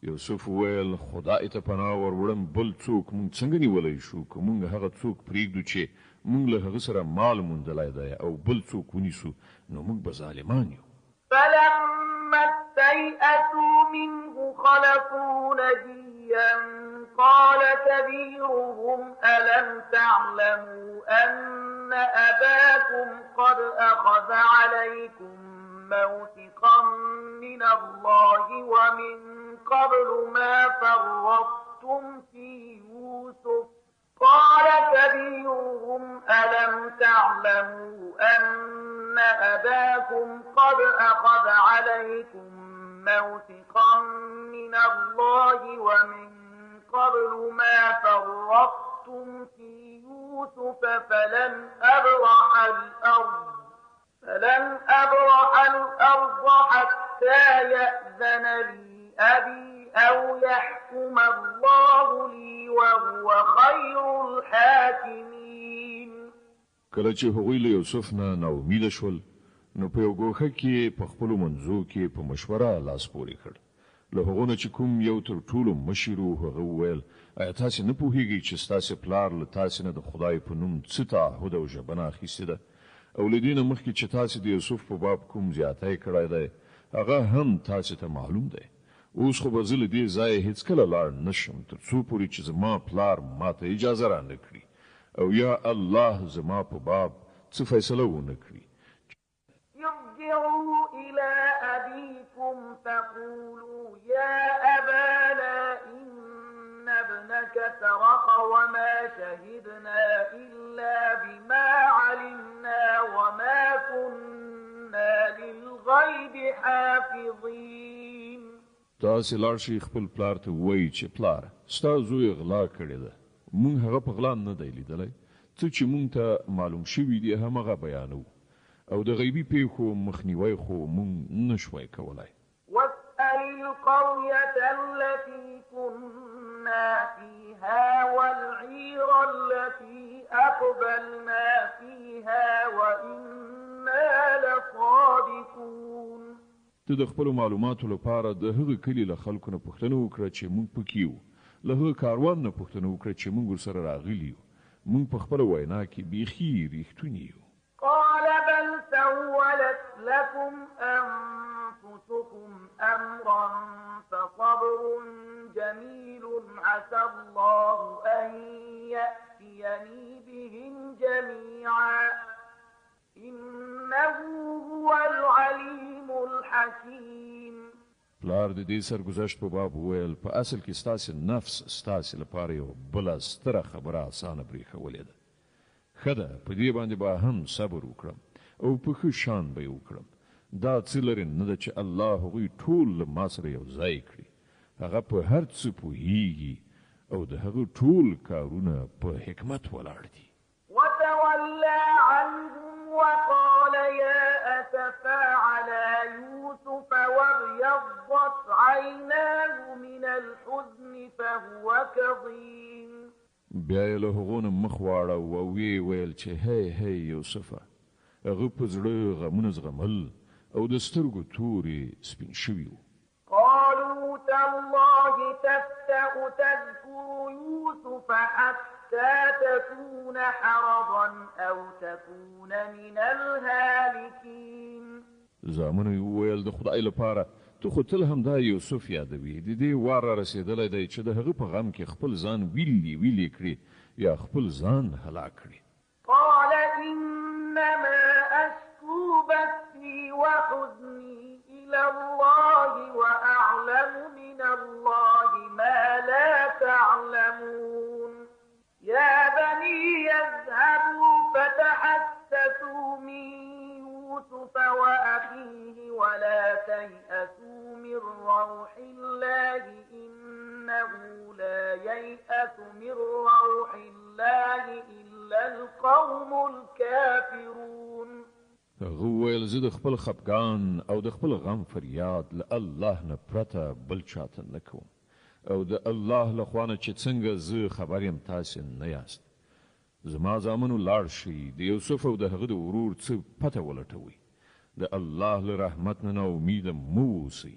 یوسف ویل خدای ته پناه وروړم بل څوک موږ څنګه نیولی شو که موږ هغه څوک پرېږدو چې موږ له هغه سره مال موندلی دی او بل څوک ونیسو نو موږ به ظالمان یو. فلما استيئسوا منه خلصوا نجيا قال كبيرهم ألم تعلموا أن أباكم قد أخذ عليكم موثقا من الله ومن قبل ما فرطتم في يوسف قال كبيرهم ألم تعلموا أن أباكم قد أخذ عليكم موثقا من الله ومن قبل ما فرطتم في يوسف فلن أبرح الأرض حتى يأذن لي أبي أو يحكم الله لي وهو خير الحاكمين. کله چې هغوی له یوسف نه ناامیده شول نو په یو ګوښه کې په خپلو منځو کې په مشوره لاس پورې کړ. له هغو نه چې کوم یو تر ټولو مشر و هغه وویل ایا تاسې نه پوهیږئ چې ستاسې پلار له تاسې نه د خدای په نوم څه تعهد او ژبنه اخیستې ده او له دې نه مخکې چې تاسې د یوسف په باب کوم زیاتی کړی دی هغه هم تاسې ته معلوم دی. اوس خو به زه له دې ځایه هېڅکله لاړ نه شم تر څو پورې چې زما پلار ماته اجازه رانه کړي او یا الله زما په باب څه فیصله ونه کړي. ارجعوا إلى أبيكم فقولوا يا أبانا إن ابنك سرق وما شهدنا إلا بما علمنا وما كنا للغيب حافظين. تاسې لاړ شئ خپل پلار ته ووایئ چې پلاره ستا زوی غلا کړې ده مونږ هغه په غلا نه دی لیدلی څه چې مونږ ته معلوم شوي دي همغه بیانوو او د غیبي پیښو مخنیوی خو مونږ نشوی کولی. واسأل القرية التي كنا فيها والعير التي أقبلنا فيها وإنا لصادقون. ته د خپلو معلوماتو لپاره د هغه کلي له خلکو نه پوښتنه وکړه چې مونږ پکې یو له هغه کاروان نه پوښتنه وکړه چې مونږ ورسره راغلي یو مونږ په خپله وینا کې بیخي ریښتوني یو. قال بل سولت لكم أنفسكم أمرا فصبر جميل عسى الله أن يأتيني بهم جميعا إنه هو العليم الحكيم. پلار د دې سرګذشت په باب وویل په اصل کې ستاسې نفس ستاسې لپاره یو بله ستره خبره اسانه برېښولې ده. ښه ده په دې باندې به هم صبر وکړم او په ښه شان به یې وکړم. دا څه لرې نه ده چې الله هغوی ټول له ما سره یو ځای کړي. هغه په هر څه پوهیږي او د هغه ټول کارونه په حکمت ولاړ دي. وتولى عنهم وقال يا أسفا على يوسف وابيضت عيناه من الحزن فهو كظيم. بیا یې له هغو نه مخ واړه او ویې ویل چې هی یوسفه هغه په زړه غمونه زغمل او د سترګو تورې سپین شوي وو. قالوا تالله تفتأ تذكر يوسف حتى تكون حرضا أو تكون من الهالكين. زامنو یې وویل د خدای لپاره ته خو تل هم دا یوسف یادوي د دې وار را رسېدلی دی چې د هغه په غم کې خپل ځان ویلې کړي یا خپل ځان هلاک کړي. قال إنما أشكو بثي وحزني إلى الله وأعلم من الله ما لا تعلمون. يا بني يذهبوا فتحسسوا من يوسف وأخيه ولا تيأسوا من روح الله إنه لا ييأس من روح الله إلا القوم الكافرون. هغه وویل زه د خپل خفګان او د خپل غم فریاد له الله نه پرته بل چاته نه کوم او د الله له خوا نه چې څنګه زه خبر یم تاسې نه یاست. زما زامنو لاړ شئ د یوسف او د هغه د ورور څه پته ولټوئ. د الله له رحمت نه ناامیده مه اوسئ.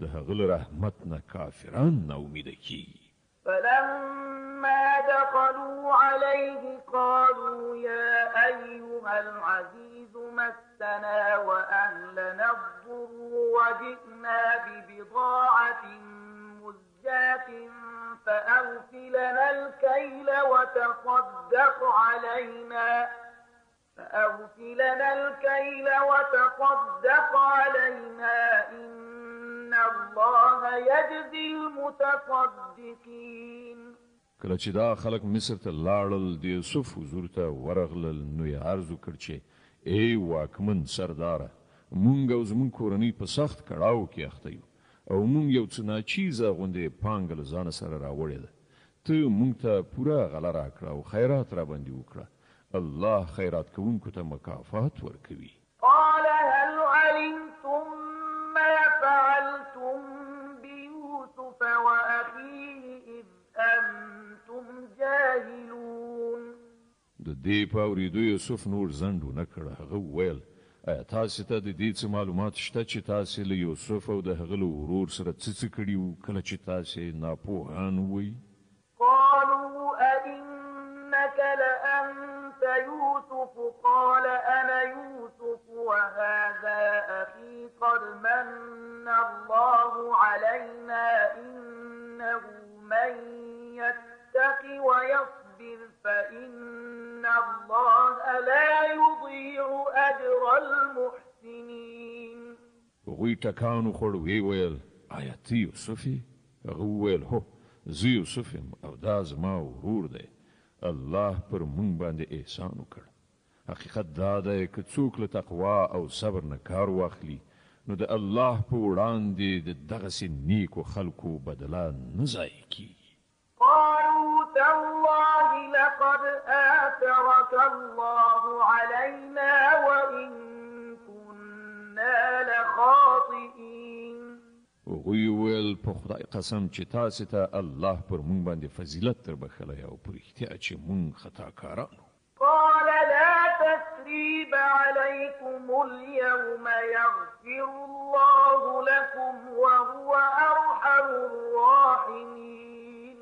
د هغه له رحمت نه کافران ناامیده کیږي. فلما فلما دخلوا عليه قالوا يا أيها العزيز مسنا وأهلنا الضر وجئنا ببضاعة مزجاة فأوفلنا الكيل وتصدق علينا إن الله يجزي المتصدقين. کله چې دا خلک مصر ته لاړل د یوسف حضور ته ورغلل نو یې عرض وکړ چې ای واکمن سرداره مونږ او زمونږ کورنۍ په سخت کړاو کې اخته یو او مونږ یو څه ناچیزه غوندې پانګه له ځانه سره راوړې ده ته مونږ ته پوره غله راکړه او خیرات را باندې وکړه الله خیرات کوونکو ته مکافات ورکوي. قال هل علمتم ما فعلتم بيوسف وأخيه إذ أنتم جاهلون. د دې په اورېدو یوسف نور ځنډ ونه کړ. هغه وویل ایا تاسو ته د دې څه معلومات شته چې تاسو له یوسف او د هغه له ورور سره څه کړي وو کله چې تاسو ناپوهان وئ؟ قالوا أئنك لأنت يوسف قال أنا يوسف وهذا أخي قد من الله علينا إنه من يتق ويصبر فإن الله لا يضيع أجر المحسنين. وغوی ټکانو خوړ وی ویل آیا ته یوسف یې؟ هغه وویل هو زه یوسف یم او دا زما ورور دی. الله پر مونږ باندې احسان وکړ. حقیقت دا دی که څوک له تقوا او صبر نه کار واخلي نو د الله په وړاندې د دغسې نیکو خلکو بدله نه ضایع کیږي. قالوا تالله لقد آثرك الله علينا وإن كنا لخاطئين. هغوی وویل په خدای قسم چې تاسې ته الله پر مونږ باندې فضیلت در بخلی او په رښتیا چې مونږ خطاکاران وو. قال لا تثريب عليكم اليوم يغفر الله لكم وهو أرحم الراحمين.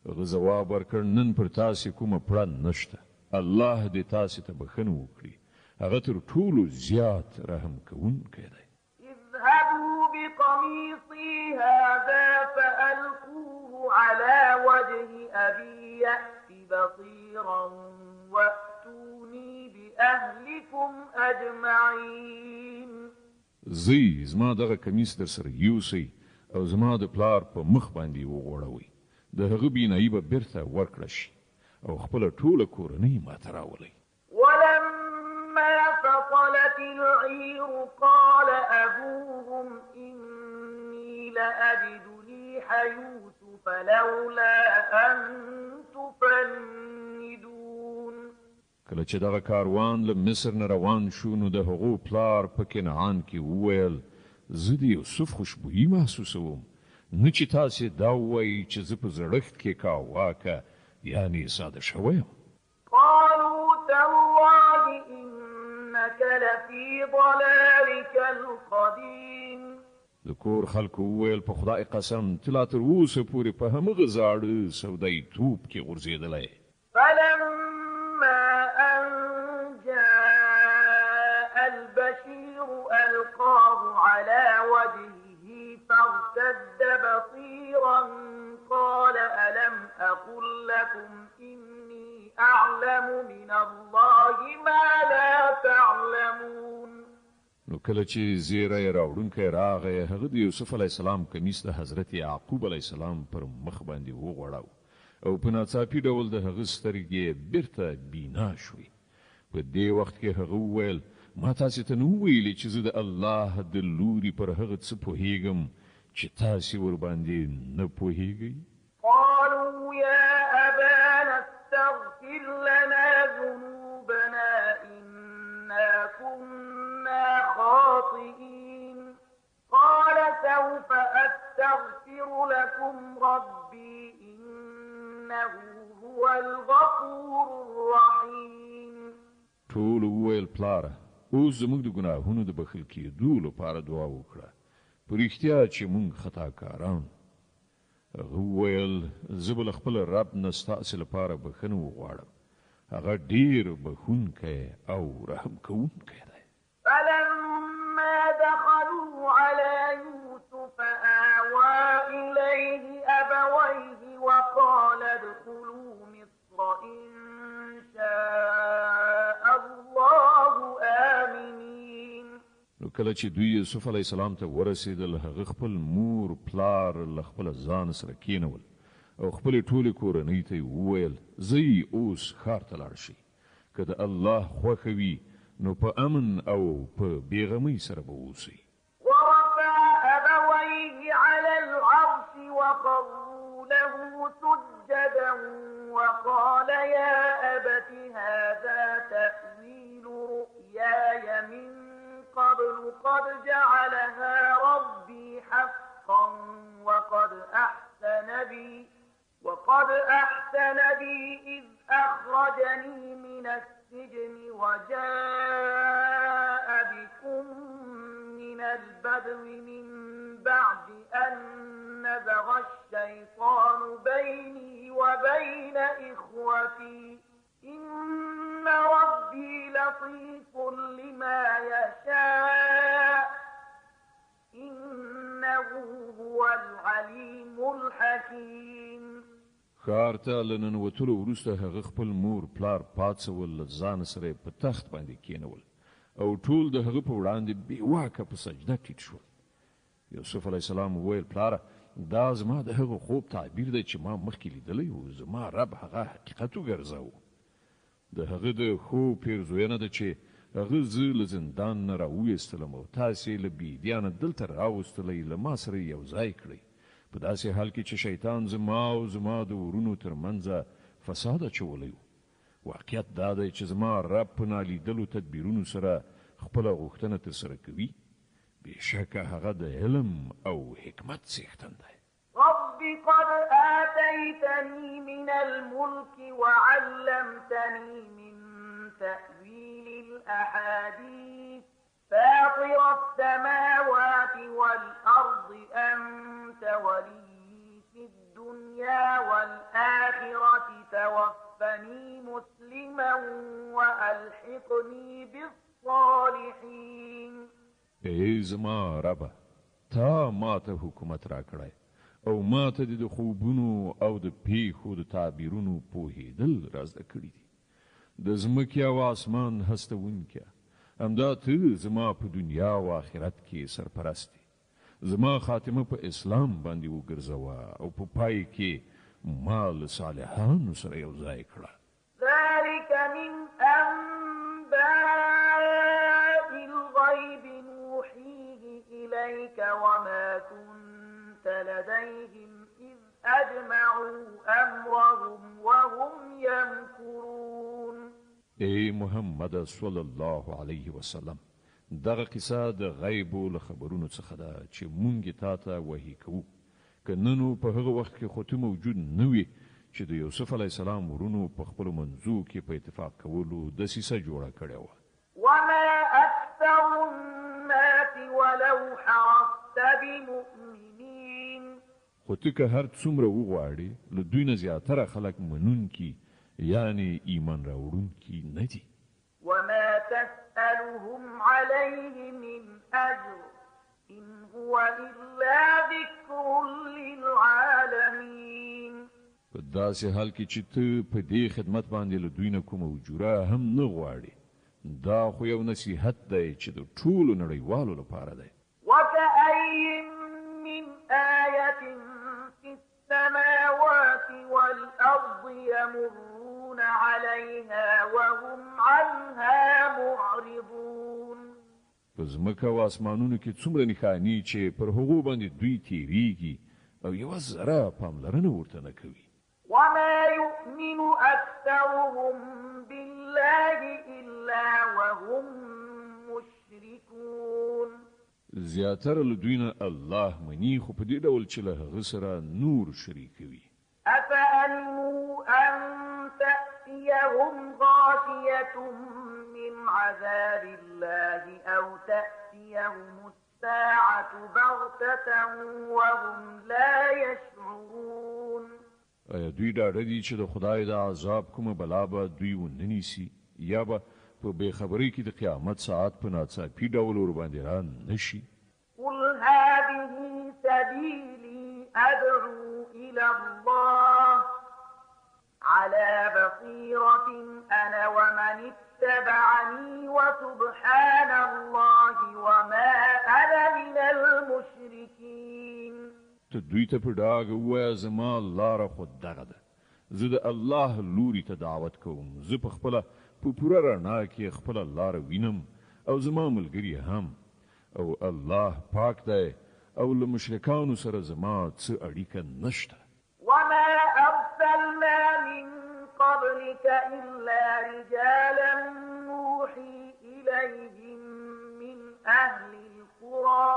هغه ځواب ورکړ نن پر تاسې کومه پړه نشته. الله دې تاسې ته بخښنه وکړي. هغه تر ټولو زیات رحم کوونکی دی. اذهبوا بقميصي هذا فألقوه على وجه أبي يأت بصيرا وأتوني بأهلكم أجمعين. زی زما دغه کمیس در سره یوسئ او زما د پلار په مخ باندې وغوړوئ. د هغه بینایي به بیرته ورکړه شي او خپله ټوله کورنۍ ماته راولئ. ولما فصلت العير قال أبوهم إني لأجد ريح يوسف لولا أن تفندون. کله چې دغه کاروان له مصر نه روان شو نو د هغو پلار په کنعان کې وویل زه د یوسف خوشبویي محسوسوم نه چې تاسې دا ووایي چې زه په زړښت کې کاواکه یعنې ساده شوی یم. قالوا تالله إنك لفي ضلالك القديم. د کور خلکو وویل په خدای قسم ته لا تر اوسه پورې په همغه زاړه سودایي توپ کې غورځېدلی. فلما أن جاء البشير ألقاه على وجهه فارتد بصيرا قال ألم أقل لكم إني أعلم من الله ما لا تعلمون. نو کله چې زیری یې راوړونکی راغی هغه د یوسف علیه السلام کمیس د حضرت یعقوب علیه السلام پر مخ باندې وغوړاو او په ناڅاپي ډول د هغه سترګې بیرته بینا شوې. په دې وخت کې هغه وویل ما تاسې ته نه وویلې چې زه د الله د لوري پر هغه څه پوهیږم چې تاسې ورباندې نه پوهیږئ. قالوا يا أبانا استغفر لنا ذنوبنا إنا كنا خاطئين. قال سوف أستغفر لكم ربي إنه هو الغفور الرحيم. ټول وویل پلاره اوس زموږ د ګناهونو د بخښل کېدو لپاره دعا وکړه په رښتیا چې موږ خطاکاران. هغه وویل زه به له خپل رب نه ستاسې لپاره بخښنه وغواړم. هغه ډېر بخښونکی او رحم کوونکی دی. فلما دخلوا على يوسف آوى إليه أبويه وقال ادخلوا مصر إن شاء الله آمنين. نو کله چې دوی یوسف علیه السلام ته ورسېدل هغه خپل مور پلار له خپل ځان سره کېنول او خپل ټولې کورنۍ ته وویل زی اوس ښار ته لاړ شئ که د الله خوښه وي نو په امن او په بېغمۍ سره به اوسئ. ورفع أبويه على العرش وخروا له سجدا وقال يا أبت هذا تأويل رؤياي من قبل قد جعلها ربي حقا وقد أحسن بي إذ أخرجني من السجن وجاء بكم من البدو من بعد أن نزغ الشيطان بيني وبين إخوتي إن ربي لطيف لما يشاء إنه هو العليم الحكيم. ښار ته له ننوتلو وروسته هغه خپل مور پلار پاڅول له ځان سره په تخت باندې کېنول او ټول د هغه په وړاندې بې واکه په سجده ټیټ شول. یوسف علیه السلام وویل پلاره دا زما د هغه خوب تعبیر دی چې ما مخکې لیدلی و. زما رب هغه حقیقت وګرځاوه. د هغه د خوب پیرزوینه ده چې هغه زه له زندان نه راویستلم او تاسې له بېدیانه دلته راوستلی له ما سره یو ځای کړئ په داسې حال کې چې شیطان زما او زما د ورونو ترمنځه فساد اچولی و. واقعیت دا دی چې زما رب په نالیدلو تدبیرونو سره خپله غوښتنه ترسره کوي. بېشکه هغه د علم او حکمت څښتن دی. رب قد آتيتني من الملك وعلمتني من تأويل الأحاديث فاطر السماوات والأرض أنت ولي في الدنيا والآخرة توفني مسلما وألحقني بالصالحين. ای زما ربه تا ما ته حکومت را کړی او ما ته د خوبونو او د پیښو د تعبیرونو پوهېدل را زده کړي دي. د ځمکې او اسمان هستوونکیه همدا ته زما په دنیا او آخرت کې سرپرست دی. زما خاتمه په اسلام باندې وګرځوه او په پای کې ما له صالحانو سره یو ځای کړه. ذلك من أنباء الغيب نوحيه إليك وما كنت لديهم إذ أجمعوا أمرهم وهم يمكرون. ای محمد صلی الله علیه وسلم دغه قصه د غیبو له خبرونو څخه ده چې مونږ تا ته وحی کوو. که ننو په هغه وخت کې خو ته موجود نه وي چې د یوسف علیه السلام ورونو په خپلو منځو کې په اتفاق کولو دسیسه جوړه کړې وه. وما أكثر الناس ولو حرصت بمؤمنين. خو ته که هر څومره وغواړې له دوی نه زیاتره خلک منونکي یعنی ایمان راوړونکي نه دي. وما تسألهم عليه من أجر إن هو إلا ذكر للعالمين. په داسې حال کې چې ته په دې خدمت باندې له دوی نه کومه اجوره هم نه غواړې دا خو یو نصیحت دی چې د ټولو نړیوالو لپاره دی. وكأي من آية في السماوات والأرض يمرون عليها وهم عنها معرضون. په ځمکه او اسمانونو کې څومره نښانې چې پر هغو باندې دوی تیریږي او یوه ذره پاملرنه ورته نه کوي. وما يؤمن أكثرهم بالله إلا وهم مشركون. زیاتره له دوی نه الله مني خو په دې ډول چې له هغه سره نور شریکوي. أفأمنوا أن تأتيهم غاشية من عذاب الله أو تأتيهم الساعة بغتة وهم لا يشعرون. ایا دوی ډاډه دي چې د خدای د عذاب کومه بلا به دوی وننیسي یا به په بېخبرۍ کې د قیامت ساعت په ناڅاپي ډول ورباندې رانشي؟ قل هذه سبيلي أدعو إلى الله على بصيرة أنا ومن اتبعني وسبحان الله وما أنا من المشركين. ته دوی ته په ډاګه ووایه زما لاره خو دغه ده، زه د الله لوري ته دعوت کوم، زه په خپله په پوره رڼا کې خپله لاره وینم او زما ملګري هم، او الله پاک دی او له مشرکانو سره زما څه اړیکه نشته. وما أرسلنا من قبلك إلا رجالا نوحي إليهم من أهل القرى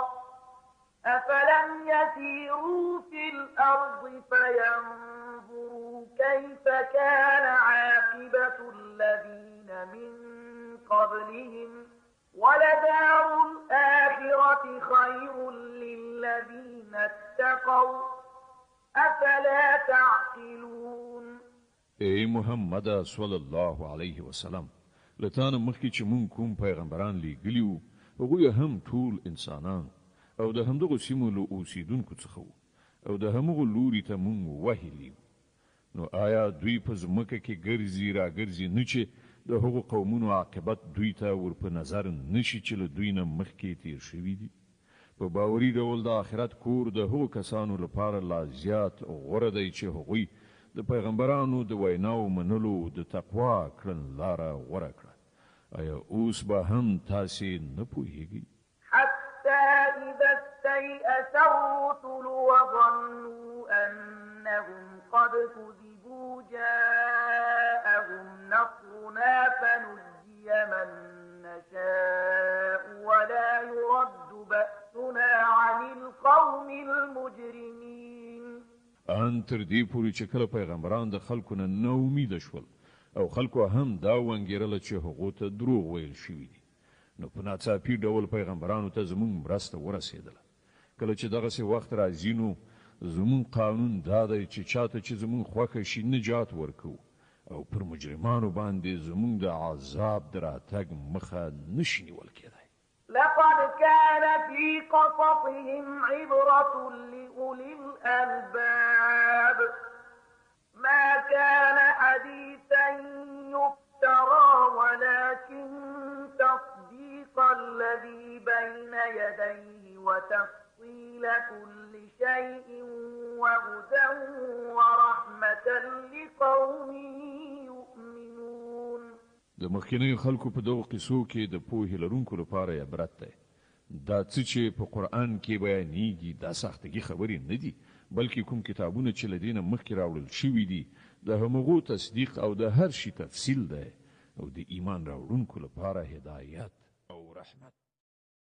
أفلم يسيروا في الأرض فينظروا كيف كان عاقبة الذين من قبلهم ولدار الآخرة خير للذين اتقوا أفلا تعقلون. ای محمد صلی الله علیه وسلم، لتانه مخکې چې مونږ کوم پیغمبران لیږلي وو هغوی هم ټول انسانان او د همدغو سیمو له اوسیدونکو څخه وو او د همغو لوري ته مونږ وهیلي وو. نو آیا دوی په ځمکه کې ګرځي راګرځي نه چې د هغو قومونو عاقبت دوی ته ور په نظر نشي چې له دوی نه مخکې تیر شوي دي؟ په باوري ډول د آخرت کور د هغو کسانو لپاره لا زیات غوره دی چې هغوی د پیغمبرانو د ویناو منلو د تقوا کړنلاره غوره کړه. آیا اوس به هم تاسې نه پوهیږئ؟ حتى إذا استيأس الرسل وظنوا أنهم قد كذبوا جاءهم نصرنا فنجي من نشاء ولا يرد بأسنا عن القوم المجرمين. ان تر دې پورې چې کله پیغمبران د خلکو نه ناامیده شول او خلکو هم دا وانګیرله چې هغو ته دروغ ویل شوي دي، نو په ناڅاپي ډول پیغمبرانو ته زموږ مرسته ورسېدله. کله چې دغسې وخت راځي نو زموږ قانون دا دی چې چاته چې زموږ خوښه شي نجات ورکوو او پر مجرمانو باندې زموږ د عذاب د راتګ مخه نشي نیول کېدی. لقد كان في قصصهم عبرة لأولي الألباب ما كان حديثا يفترى ولكن تصديق الذي بين يديه وتفصيل كل شيء وهدى ورحمة لقوم يؤمنون. د مخکینیو خلکو په دغو قصو کې د پوهې لرونکو لپاره عبرت دی. دا څه چې په قرآن کې بیانېږي دا سختګي خبرې نه دي، بلکې کوم کتابونه چې له دې نه مخکې راوړل شوي دي د همغو تصدیق او د هر شي تفصیل دی او د ایمان راوړونکو لپاره هدایت او رحمت.